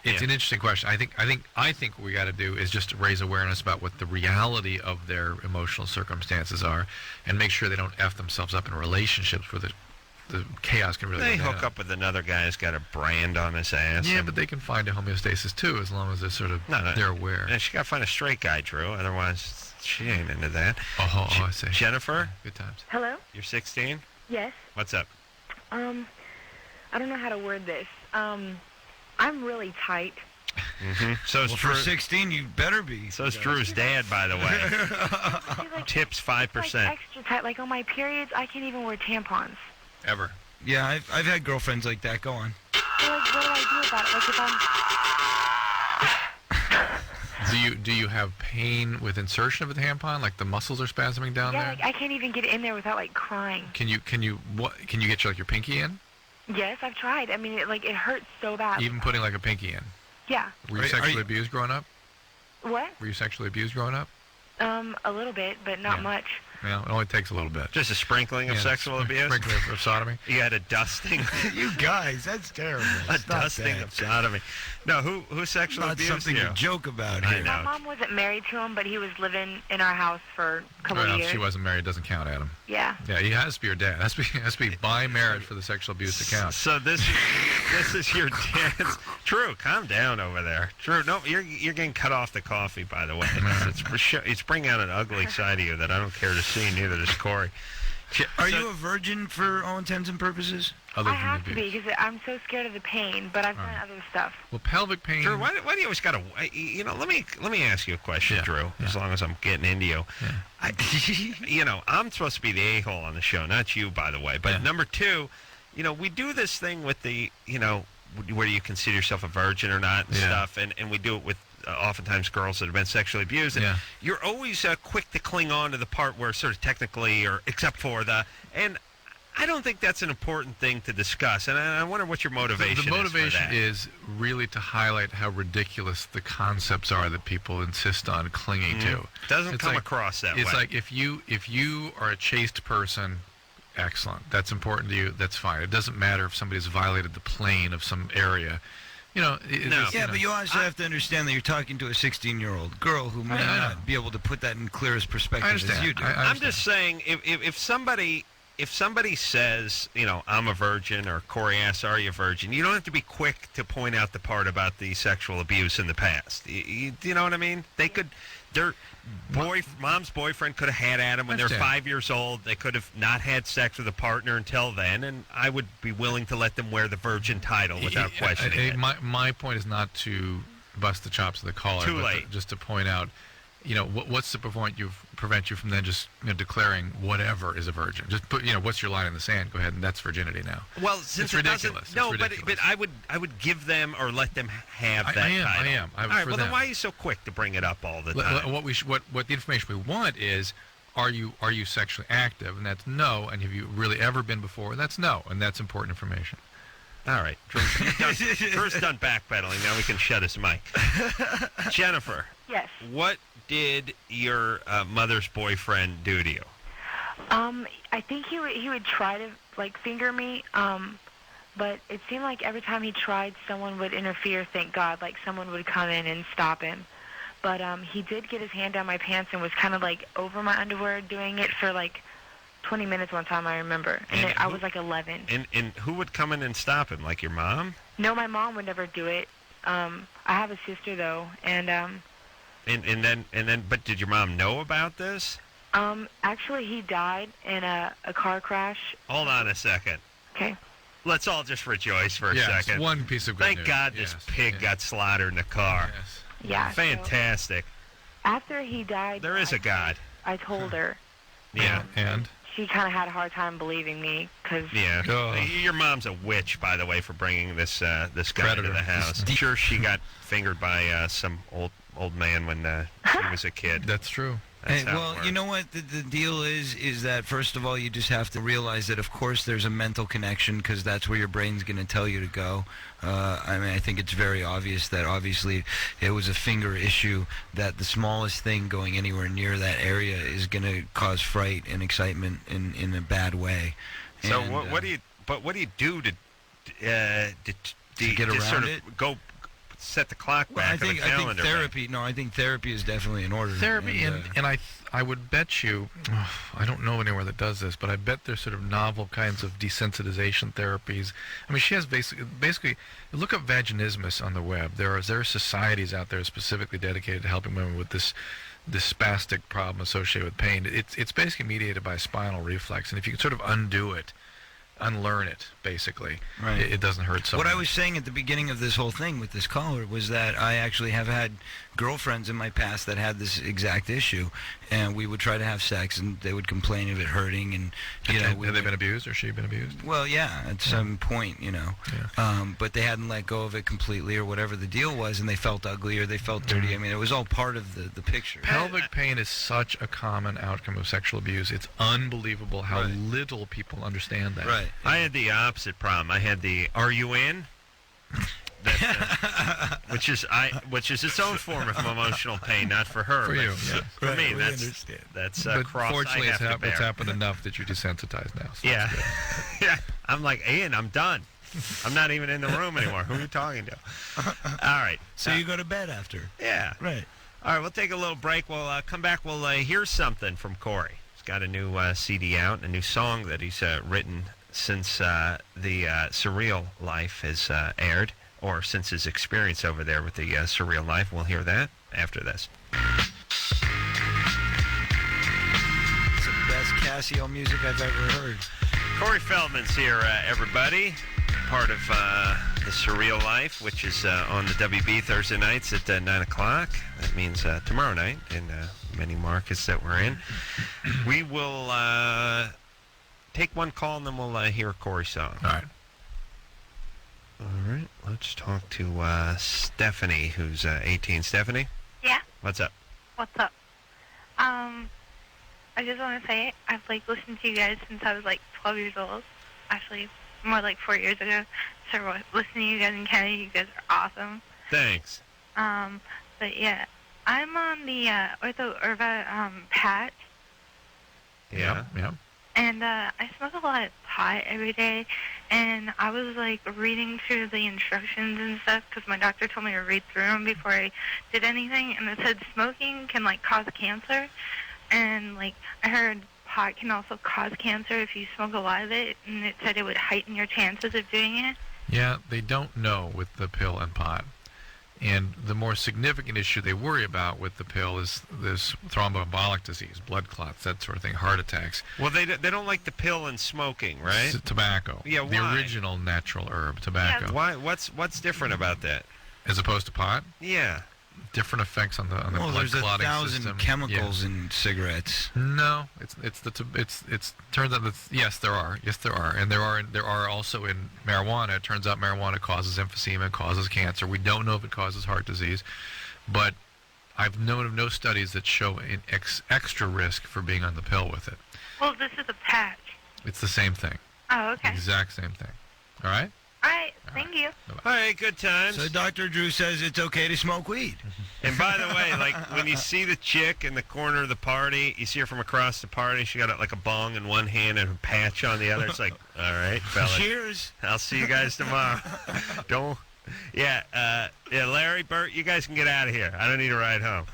it's an interesting question. I think what we got to do is just raise awareness about what the reality of their emotional circumstances are, and make sure they don't F themselves up in relationships where the chaos can really They go hook down. up with another guy who's got a brand on his ass. Yeah, but they can find a homeostasis too, as long as they're sort of they're aware. And she got to find a straight guy, Drew. Otherwise, she ain't into that. Oh, I see. Jennifer? Good times. Hello? You're 16? Yes. What's up? I don't know how to word this. I'm really tight. So Well, for 16, you better be. So is Drew's dad, by the way. Tips 5%. Like extra tight. Like on my periods, I can't even wear tampons. Ever. Yeah, I've had girlfriends like that. Go on. So like, what do I do about it? Like if I'm Do you have pain with insertion of a tampon? Like the muscles are spasming down there? like I can't even get in there without like crying. Can you get your pinky in? Yes, I've tried. I mean, it hurts so bad. Even putting like a pinky in. Yeah. Were you sexually abused growing up? What? Were you sexually abused growing up? A little bit, but not much. Well, it only takes a little bit. Just a sprinkling of sexual abuse? Sprinkling of sodomy. You had a dusting. You guys, that's terrible. A dusting of sodomy. No, who sexually Not abused something you? to joke about I here. know. My mom wasn't married to him, but he was living in our house for a couple of Well, years. if she wasn't married, it doesn't count, Adam. Yeah. Yeah, he has to be your dad. Has to be by marriage for the sexual abuse to count. So this is your dad's. Drew, calm down over there. Drew, no, you're getting cut off the coffee, by the way. It's bringing out an ugly side of you that I don't care to see. Neither does Corey. Are you a virgin for all intents and purposes? I have to be because I'm so scared of the pain, but I've done other stuff. Well, pelvic pain. Drew, why do you always got to? Let me ask you a question, Drew. As long as I'm getting into you, I'm supposed to be the a-hole on the show, not you, by the way. But number two, we do this thing with the, where you consider yourself a virgin or not and stuff, and we do it with oftentimes girls that have been sexually abused. And you're always quick to cling on to the part where sort of technically, or except for and I don't think that's an important thing to discuss. And I wonder what your motivation is. The motivation for that. is really to highlight how ridiculous the concepts are that people insist on clinging to. Doesn't come across that way. It's like if you are a chaste person, excellent. That's important to you. That's fine. It doesn't matter if somebody's violated the plane of some area. But you also have to understand that you're talking to a 16-year-old girl who may not be able to put that in clearest perspective as you do. I'm just saying, if somebody says, I'm a virgin, or Corey asks, are you a virgin, you don't have to be quick to point out the part about the sexual abuse in the past. You know what I mean? They could, mom's boyfriend could have had Adam when they're 5 years old. They could have not had sex with a partner until then, and I would be willing to let them wear the virgin title without questioning it. My point is not to bust the chops of the caller. Too late. Just to point out, what's to prevent you from then just declaring whatever is a virgin. Just put, what's your line in the sand? Go ahead, and that's virginity now. Well, since it's ridiculous. No, but I would give them or let them have that title. I am. All right. Well, then why are you so quick to bring it up all the time? What the information we want is, are you sexually active? And that's no. And have you really ever been before? That's no. And that's important information. All right. Drew's done backpedaling. Now we can shut his mic. Jennifer. Yes. What did your mother's boyfriend do to you? I think he would try to finger me, but it seemed like every time he tried, someone would interfere. Thank God, someone would come in and stop him. But he did get his hand down my pants and was kind of over my underwear, doing it for 20 minutes one time. I remember, and I was 11. And who would come in and stop him? Like your mom? No, my mom would never do it. I have a sister though, and then, but did your mom know about this? Actually, he died in a car crash. Hold on a second. Okay. Let's all just rejoice for a second. It's one piece of good Thank news. God this pig got slaughtered in the car. Yes. Yeah. Fantastic. So after he died, there is a God. I told her. Yeah. And? She kind of had a hard time believing me because. Yeah. Your mom's a witch, by the way, for bringing this guy into the house. I'm sure she got fingered by some old man when she was a kid. That's true. You know what the deal is that first of all you just have to realize that of course there's a mental connection because that's where your brain's going to tell you to go. I think it's very obvious that obviously it was a finger issue, that the smallest thing going anywhere near that area is going to cause fright and excitement in a bad way. So what do you do to get around sort of it? Go set the clock back on the calendar? I think therapy. No, I think therapy is definitely in order. Therapy, and I would bet you, I don't know anywhere that does this, but I bet there's sort of novel kinds of desensitization therapies. I mean, she has basically look up vaginismus on the web. There are societies out there specifically dedicated to helping women with this spastic problem associated with pain. It's basically mediated by spinal reflex, and if you can sort of undo it, unlearn it, basically. Right. It doesn't hurt so What much. I was saying at the beginning of this whole thing with this caller was that I actually have had girlfriends in my past that had this exact issue, and we would try to have sex, and they would complain of it hurting, and Have they been abused, or she been abused? Well, yeah, at some point, but they hadn't let go of it completely, or whatever the deal was, and they felt ugly or they felt dirty. I mean, it was all part of the picture. Pelvic pain is such a common outcome of sexual abuse. It's unbelievable how Right. little people understand that. Right. I had the opposite problem. I had the "Are you in?" Which is its own form of emotional pain, not for her. For but you, yeah. For Right, me, we that's understand. that's But cross fortunately, I have to bear. it's happened enough that you're desensitized now. So Yeah. that's good. Yeah. I'm like, Ian, I'm done. I'm not even in the room anymore. Who are you talking to? All right. So you go to bed after. Yeah. Right. All right, we'll take a little break. We'll come back. We'll hear something from Corey. He's got a new CD out, a new song that he's written since the Surreal Life has aired, or since his experience over there with the Surreal Life. We'll hear that after this. It's the best Casio music I've ever heard. Corey Feldman's here, everybody. Part of the Surreal Life, which is on the WB Thursday nights at 9 o'clock. That means tomorrow night in many markets that we're in. We will take one call, and then we'll hear a Corey song. All right. All right, let's talk to Stephanie, who's 18. Stephanie? Yeah. What's up? What's up? I just want to say I've listened to you guys since I was 12 years old. Actually, more like 4 years ago. So listening to you guys in Canada, you guys are awesome. Thanks. But yeah, I'm on the Ortho-Irva patch, Yeah. Yeah. and I smoke a lot of pot every day. And I was reading through the instructions and stuff because my doctor told me to read through them before I did anything, and it said smoking can cause cancer, and I heard pot can also cause cancer if you smoke a lot of it, and it said it would heighten your chances of doing it. Yeah, they don't know with the pill and pot. And the more significant issue they worry about with the pill is this thromboembolic disease, blood clots, that sort of thing, heart attacks. Well, they don't like the pill and smoking, right? Tobacco. Yeah, the why? original natural herb, tobacco. Why? What's different about that? As opposed to pot? Yeah. Different effects on the Well, blood there's clotting 1,000 system. chemicals in cigarettes. No, it's turns out that yes there are, and there are also in marijuana. It turns out marijuana causes emphysema, causes cancer. We don't know if it causes heart disease, but I've known of no studies that show an extra risk for being on the pill with it. Well, this is a patch. It's the same thing, Oh, okay. exact same thing. All right. All right, thank you. All right, good times. So Dr. Drew says it's okay to smoke weed. And by the way, when you see the chick in the corner of the party, you see her from across the party. She got a bong in one hand and a patch on the other. It's all right, fellas. Cheers. I'll see you guys tomorrow. Larry, Bert, you guys can get out of here. I don't need a ride home.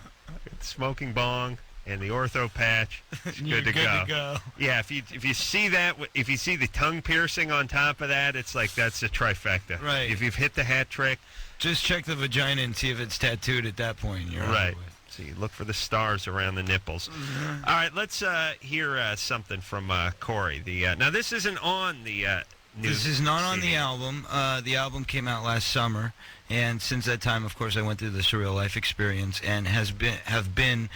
Smoking bong and the ortho patch. It's good to go. Yeah, if you see that, if you see the tongue piercing on top of that, it's that's a trifecta. Right. If you've hit the hat trick. Just check the vagina and see if it's tattooed at that point. You're Right. So you look for the stars around the nipples. Mm-hmm. All right, let's hear something from Corey. Now this isn't on the new This is not on CD. the album. The album came out last summer, and since that time, of course, I went through the Surreal Life experience and have been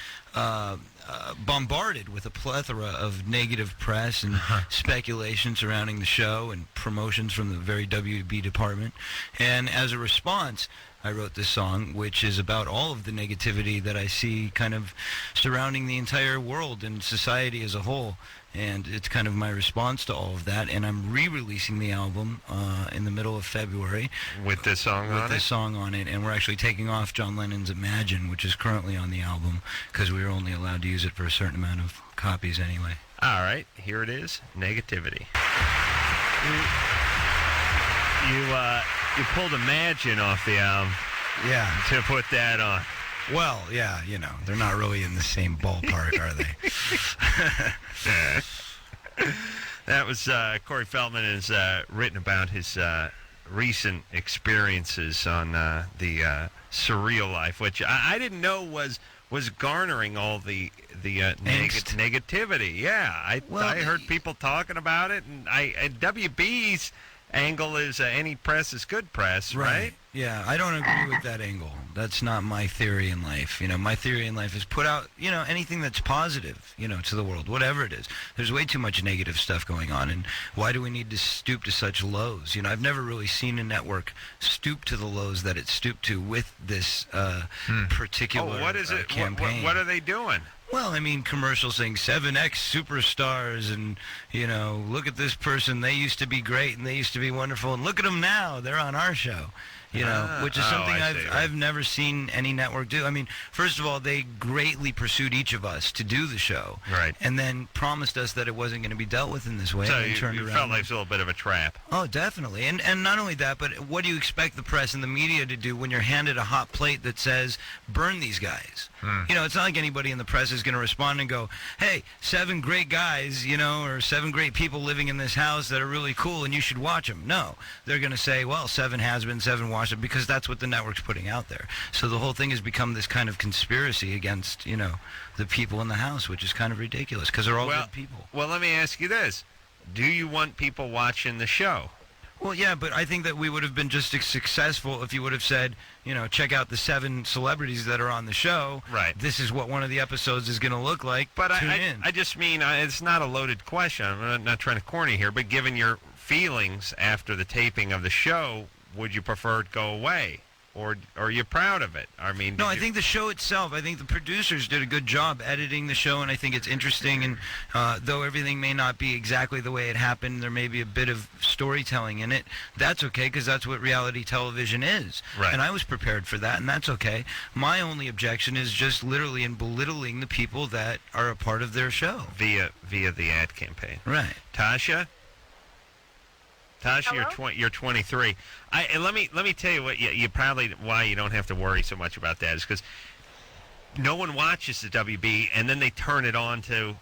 bombarded with a plethora of negative press and speculation surrounding the show and promotions from the very WB department. And as a response, I wrote this song, which is about all of the negativity that I see kind of surrounding the entire world and society as a whole. And it's kind of my response to all of that. And I'm re-releasing the album in the middle of February. With this song on With this song on it. And we're actually taking off John Lennon's Imagine, which is currently on the album, because we were only allowed to use it for a certain amount of copies anyway. All right, here it is, Negativity. You pulled Imagine off the album Yeah. to put that on. Well, yeah, they're not really in the same ballpark, are they? That was Corey Feldman has written about his recent experiences on the Surreal Life, which I didn't know was was garnering all the Angst. negativity. Yeah, I heard people talking about it, and WB's angle is any press is good press, right? Yeah, I don't agree with that angle. That's not my theory in life. My theory in life is put out, anything that's positive, to the world, whatever it is. There's way too much negative stuff going on, and why do we need to stoop to such lows? I've never really seen a network stoop to the lows that it stooped to with this particular what is it? campaign. What are they doing? Well, commercials saying 7X superstars and, look at this person. They used to be great and they used to be wonderful. And look at them now. They're on our show, which is something I've never seen any network do. First of all, they greatly pursued each of us to do the show. Right. And then promised us that it wasn't going to be dealt with in this way. So and you turned around felt like it's a little bit of a trap. Oh, definitely. And not only that, but what do you expect the press and the media to do when you're handed a hot plate that says, burn these guys? It's not like anybody in the press is going to respond and go, hey, 7 great guys, or 7 great people living in this house that are really cool and you should watch them. No. They're going to say, well, 7 has been, 7 watched it, because that's what the network's putting out there. So the whole thing has become this kind of conspiracy against, the people in the house, which is kind of ridiculous because they're all good people. Well, let me ask you this. Do you want people watching the show? Well, yeah, but I think that we would have been just as successful if you would have said, check out the 7 celebrities that are on the show. Right. This is what one of the episodes is going to look like. But Tune in. I just mean, it's not a loaded question. I'm not trying to corny here, but given your feelings after the taping of the show, would you prefer it go away? Or are you proud of it? No, I think the show itself, I think the producers did a good job editing the show, and I think it's interesting. And though everything may not be exactly the way it happened, there may be a bit of storytelling in it. That's okay, because that's what reality television is. Right. And I was prepared for that, and that's okay. My only objection is just literally in belittling the people that are a part of their show. Via the ad campaign. Right. Tasha, Hello? you're 23. Let me tell you what you probably why you don't have to worry so much about that is because no one watches the WB and then they turn it on to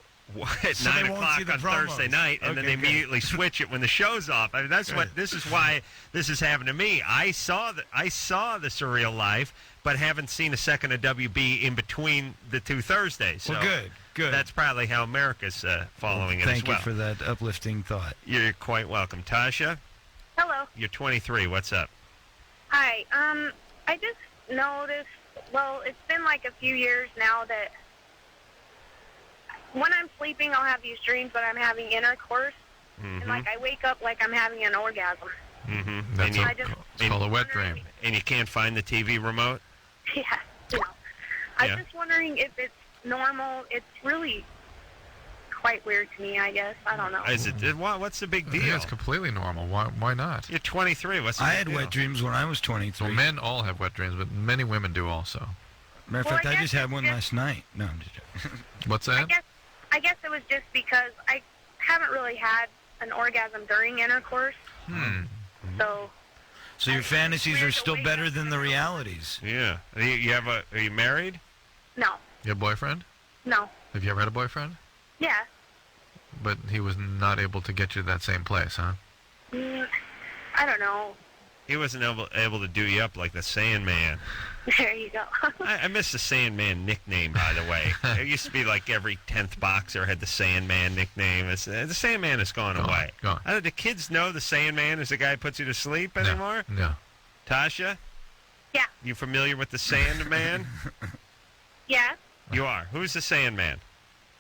at 9 o'clock on Thursday night and then they immediately switch it when the show's off. That's what this is why this is happening to me. I saw the Surreal live, but haven't seen a second of WB in between the 2 Thursdays. So Well, good. That's probably how America's following it as well. Thank you for that uplifting thought. You're quite welcome. Tasha, Hello. you're 23. What's up? Hi. I just noticed, well, it's been like a few years now that when I'm sleeping, I'll have these dreams that I'm having intercourse. Mm-hmm. And, like, I wake up like I'm having an orgasm. Mm-hmm. That's it's called a wet dream. And you can't find the TV remote? Yeah. I'm just wondering if it's normal. It's really quite weird to me, I guess. I don't know. Is it? What's the big deal? Yeah, it's completely normal. Why not? You're 23. What's the I big had deal? wet dreams when I was 23. Well, men all have wet dreams, but many women do also. Matter of Well, fact, I I guess just had it's one just- last night. No, I'm just joking. What's that? I guess it was just because I haven't really had an orgasm during intercourse. So So your fantasies are still better than the realities. Yeah. Are you married? no, You have a boyfriend? no, Have you ever had a boyfriend? yeah. But he was not able to get you to that same place, huh? I don't know. He wasn't able to do you up like the Sandman. There you go. I miss the Sandman nickname, by the way. It used to be like every 10th boxer had the Sandman nickname. The Sandman has gone away. Gone. Do kids know the Sandman is the guy who puts you to sleep anymore? No. Tasha? Yeah. You familiar with the Sandman? Yeah, You are. Who's the Sandman?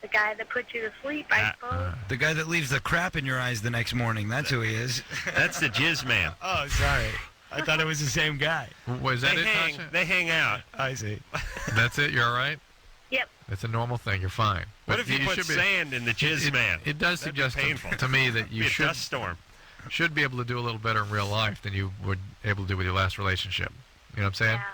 the guy that puts you to sleep, I suppose. The guy that leaves the crap in your eyes the next morning. That's who he is. That's the Jizz Man. Oh, sorry. I thought it was the same guy. Was that it, Tasha? They hang out. I see. That's it? You're all right? Yep. It's a normal thing. You're fine. What if you put should be- sand in the Jizz Man? It does That'd be suggest painful. to me that you Be a should dust storm. be able to do a little better in real life than you were able to do with your last relationship. You know what I'm saying? Yeah.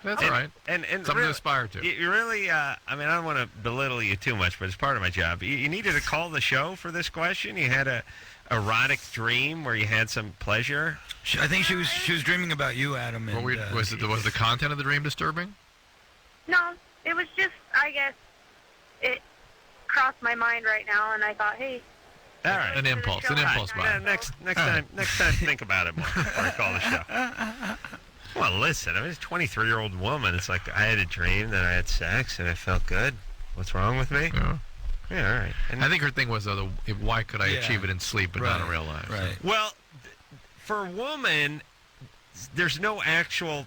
That's all right. And Something really, to aspire to. You really, I don't want to belittle you too much, but it's part of my job. You needed to call the show for this question. You had a erotic dream where you had some pleasure. I think she was dreaming about you, Adam. And, Was the content of the dream disturbing? No, it was just, I guess, it crossed my mind right now, and I thought, hey. All right. An impulse buy. Next time, think about it more before I call the show. Well, listen, I was a 23-year-old woman. It's like I had a dream that I had sex and I felt good. What's wrong with me? Yeah, all right. And I think her thing was, though, why could I achieve it in sleep but not in real life? Right. Well, for a woman, there's no actual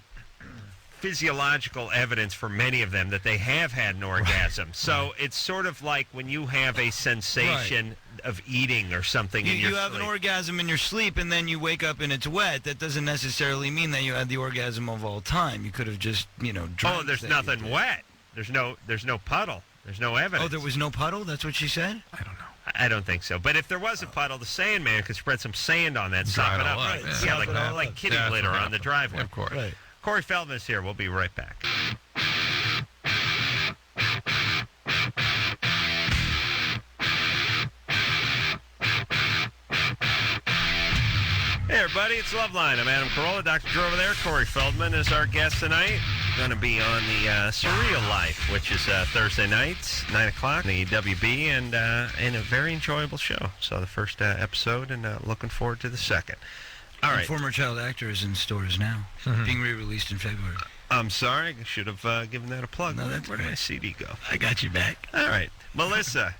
physiological evidence for many of them that they have had an orgasm. So it's sort of like when you have a sensation of eating or something in your You have sleep. an orgasm in your sleep, and then you wake up and it's wet. That doesn't necessarily mean that you had the orgasm of all time. You could have just, dreamt. Oh, there's nothing wet. There's no puddle. There's no evidence. Oh, there was no puddle? That's what she said? I don't know. I don't think so. But if there was a puddle, the Sandman could spread some sand on that, Dry sop it it up. all up, Right. yeah. Yeah, Sop it all like up. kitty Yeah, litter that's on the what driveway. Of course. Right. Corey Feldman is here. We'll be right back. Hey, everybody, it's Loveline. I'm Adam Carolla. Dr. Drew over there. Corey Feldman is our guest tonight. Going to be on the Surreal Life, which is Thursday nights, 9 o'clock, the WB, and a very enjoyable show. So the first episode, and looking forward to the second. All right. Former Child Actor is in stores now, being re-released in February. I'm sorry. I should have given that a plug. No, that's Where did great. my CD go? I got you back. All right. Melissa,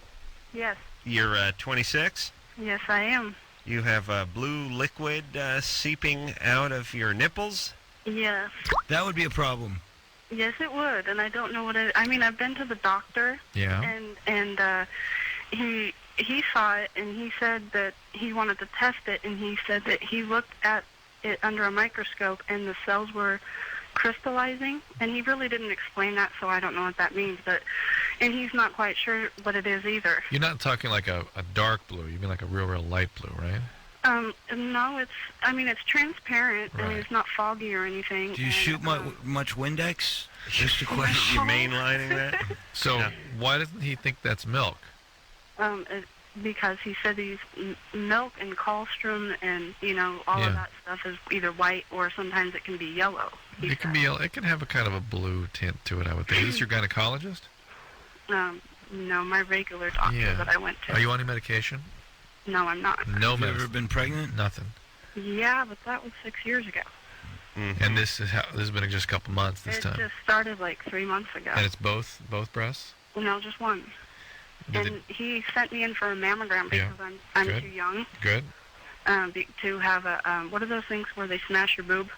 Yes. you're 26. Yes, I am. You have blue liquid seeping out of your nipples. Yes. That would be a problem. Yes, it would, and I don't know what it. I mean, I've been to the doctor, Yeah. and he saw it, and he said that he wanted to test it, and he said that he looked at it under a microscope, and the cells were crystallizing, and he really didn't explain that, so I don't know what that means, and he's not quite sure what it is either. You're not talking like a dark blue. You mean like a real light blue, right? No, it's transparent. I mean, Right. it's not foggy or anything. Do you and, shoot much Windex? Just a question. You mainlining that? So Yeah. why doesn't he think that's milk? Because he said these milk and colostrum and all Yeah. of that stuff is either white or sometimes it can be yellow. It can be. It can have a kind of a blue tint to it, I would think. Is this your gynecologist? No, my regular doctor Yeah. that I went to. Are you on any medication? No, I'm not. No Have you ever medicine. been pregnant? Nothing. Yeah, but that was 6 years ago. Mm-hmm. And this has been just a couple months this It time. just started like 3 months ago. And it's both breasts. No, just one. Did And he sent me in for a mammogram Yeah. because I'm Good. too young Good. to have a what are those things where they smash your boob?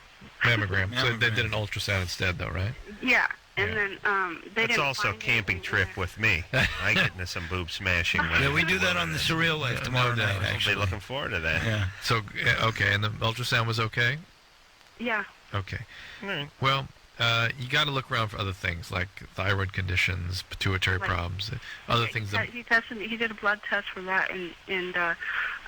Mammogram. So they Mammogram. did an ultrasound instead, though, right? Yeah, and Yeah. then they That's didn't also a find camping anything trip in there. with me. I get into some boob smashing. Yeah, we do that on the Surreal Life Yeah, tomorrow no doubt. night, I'll be I'll actually. be looking forward to that. Yeah. So okay, and the ultrasound was okay. Yeah. Okay. All right. Well, you got to look around for other things like thyroid conditions, pituitary Right. problems, other Yeah, things. he tested me. He did a blood test for that, and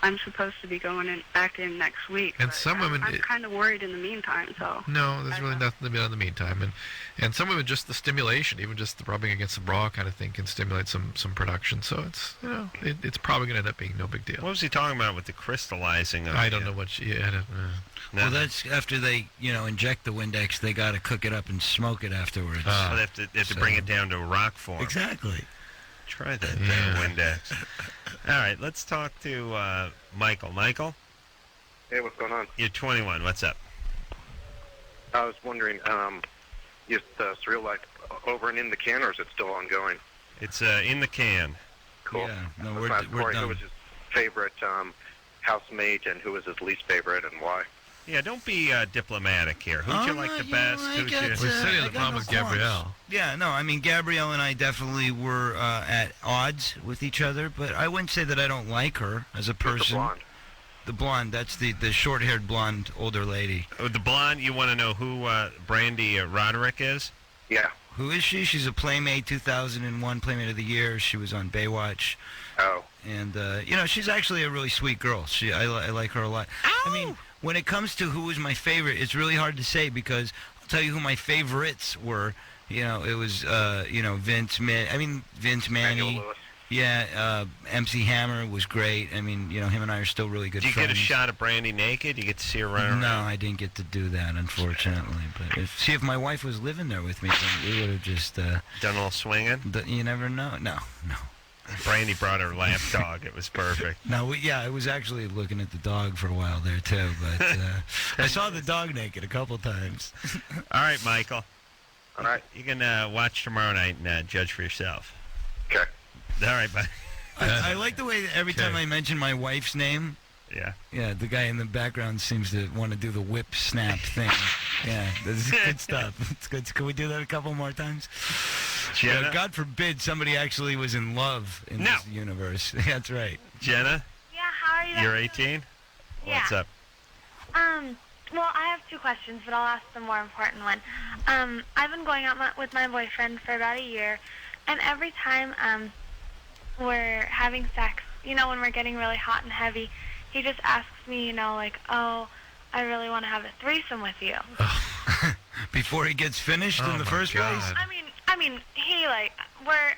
I'm supposed to be going back in next week. And but some women- I'm kind of worried in the meantime. So. No, there's I really know. nothing to be done in the meantime. And some women, just the stimulation, even just the rubbing against the bra kind of thing, can stimulate some production. So it's it's probably going to end up being no big deal. What was he talking about with the crystallizing of I don't know what she had. Well, that's after they, inject the Windex, they got to cook it up and smoke it afterwards. So they have to bring it down to a rock form. Exactly. Try that Yeah. Windex. All right, let's talk to Michael. Michael, Hey, what's going on? you're 21. What's up? I was wondering, is the Surreal Life over and in the can, or is it still ongoing? It's in the can. Cool. Yeah, no, Let's we're ask Corey, done. who was his favorite housemate and who was his least favorite and why? Yeah, don't be diplomatic here. Who'd you like the best? Who'd you... We're sitting in the problem with Gabrielle. Yeah, no, I mean, Gabrielle and I definitely were at odds with each other, but I wouldn't say that I don't like her as a Who's the person. blonde? The blonde, that's the short-haired blonde older lady. Oh, the blonde, you want to know who Brandy Roderick is? Yeah. Who is she? She's a Playmate 2001 Playmate of the Year. She was on Baywatch. Oh. And, she's actually a really sweet girl. I like her a lot. I mean, when it comes to who was my favorite, it's really hard to say because I'll tell you who my favorites were. It was, Vince Manny. Daniel Lewis. Yeah, MC Hammer was great. I mean, him and I are still really good Do you friends. get a shot of Brandy naked? You get to see her run around? No, I didn't get to do that, unfortunately. But if my wife was living there with me, then we would have just... Done a little swinging? You never know. No. Brandy brought her lap dog. It was perfect. No, I was actually looking at the dog for a while there, too. But I saw the dog naked a couple times. All right, Michael. All right. You can watch tomorrow night and judge for yourself. Okay. All right, bye. I like the way that every time I mention my wife's name, yeah, the guy in the background seems to want to do the whip snap thing. Yeah, this is good stuff. It's good. Can we do that a couple more times? Jenna? God forbid somebody actually was in love in this universe. That's right. Jenna? Yeah, how are you? You're 18? Yeah. What's up? Well, I have two questions, but I'll ask the more important one. I've been going out with my boyfriend for about a year, and every time we're having sex, when we're getting really hot and heavy, he just asks me, like, oh, I really want to have a threesome with you. Before he gets finished in the first place? I mean, we're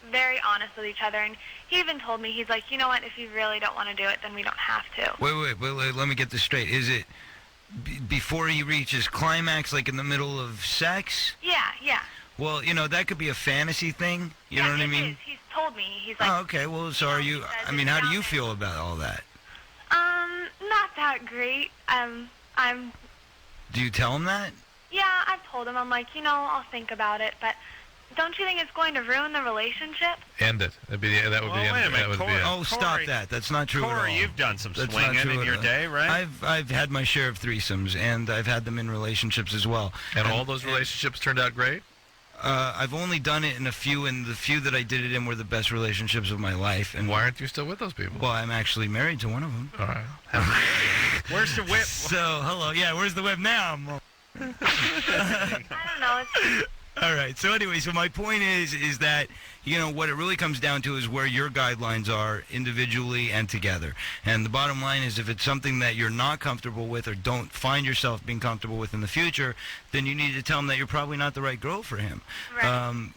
very honest with each other, and he even told me, he's like, you know what, if you really don't want to do it, then we don't have to. Wait, let me get this straight. Is it before he reaches climax, like in the middle of sex? Yeah. Well, that could be a fantasy thing. You know what I mean? Is. He's told me. He's like... Oh, okay. Well, so are you... I mean, how do you feel about all that? Not that great. Do you tell him that? Yeah, I've told him. I'm like, I'll think about it, but don't you think it's going to ruin the relationship? End it. That would be the end. Oh, stop that. That's not true at all. Corey, you've done some That's swinging not true in your day, right? I've had my share of threesomes, and I've had them in relationships as well. And all those relationships turned out great? I've only done it in a few, and the few that I did it in were the best relationships of my life. And why aren't you still with those people? Well, I'm actually married to one of them. All right. Where's the whip? So, hello. Yeah, where's the whip now? I don't know. All right. So anyway, my point is that, what it really comes down to is where your guidelines are individually and together. And the bottom line is, if it's something that you're not comfortable with or don't find yourself being comfortable with in the future, then you need to tell him that you're probably not the right girl for him. Right.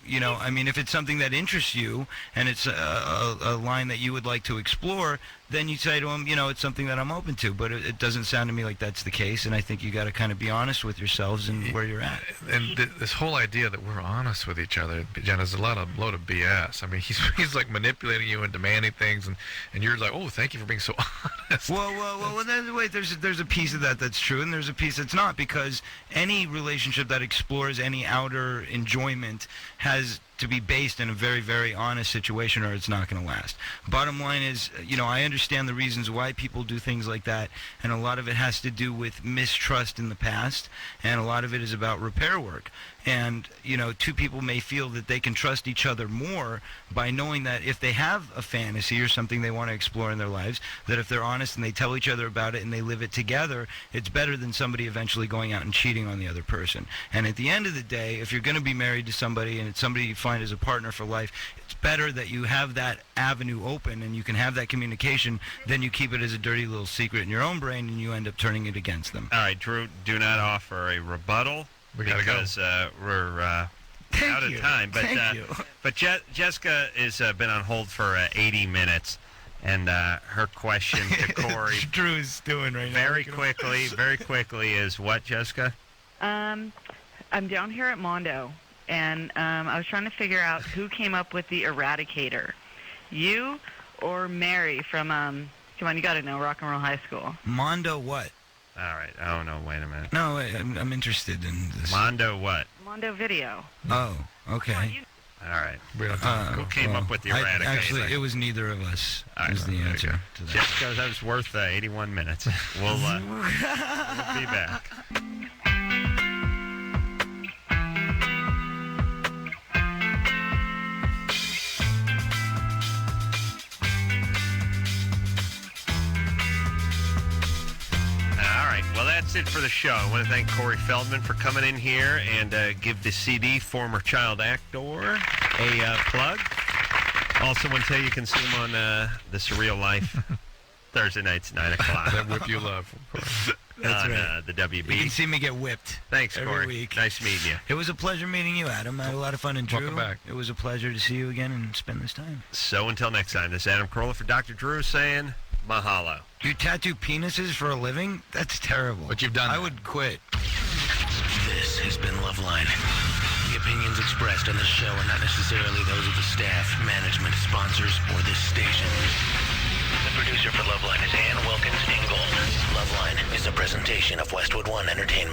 If it's something that interests you and it's a line that you would like to explore, then you say to him, it's something that I'm open to. But it doesn't sound to me like that's the case, and I think you got to kind of be honest with yourselves and where you're at. And this whole idea that we're honest with each other, Jen, is a load of BS. I mean, he's like manipulating you and demanding things, and you're like, oh, thank you for being so honest. Well, wait, there's a piece of that that's true, and there's a piece that's not, because any relationship that explores any outer enjoyment has to be based in a very, very honest situation, or it's not going to last. Bottom line is, I understand the reasons why people do things like that, and a lot of it has to do with mistrust in the past, and a lot of it is about repair work. And, two people may feel that they can trust each other more by knowing that if they have a fantasy or something they want to explore in their lives, that if they're honest and they tell each other about it and they live it together, it's better than somebody eventually going out and cheating on the other person. And at the end of the day, if you're going to be married to somebody and it's somebody you find as a partner for life, it's better that you have that avenue open and you can have that communication than you keep it as a dirty little secret in your own brain and you end up turning it against them. All right, Drew, do not offer a rebuttal. We gotta because we're out of time. But but Jessica has been on hold for 80 minutes, and her question to Corey, Drew's doing right now. very quickly is what, Jessica? I'm down here at Mondo, and I was trying to figure out who came up with the Eradicator, you or Mary from come on, you got to know Rock and Roll High School. Mondo what? All right. Oh, no, wait a minute. No, wait, I'm interested in this. Mondo what? Mondo Video. Oh, okay. All right. Who came up with the Eradicator? Actually, it was neither of us. Is the answer to that. Jessica, that was worth 81 minutes. We'll be back. Well, that's it for the show. I want to thank Corey Feldman for coming in here and give the CD, Former Child Actor, a plug. Also want to tell you can see him on The Surreal Life Thursday nights, 9 o'clock. That whip you love, of course. That's on right. The WB. You can see me get whipped. Thanks, every Corey. week. Nice meeting you. It was a pleasure meeting you, Adam. I had a lot of fun. And Drew, Welcome back. It was a pleasure to see you again and spend this time. So until next time, this is Adam Carolla for Dr. Drew saying mahalo. You tattoo penises for a living? That's terrible. But you've done I that. would quit. This has been Loveline. The opinions expressed on this show are not necessarily those of the staff, management, sponsors or this station. The producer for Loveline is Ann Wilkins Ingold. Loveline is a presentation of Westwood One Entertainment.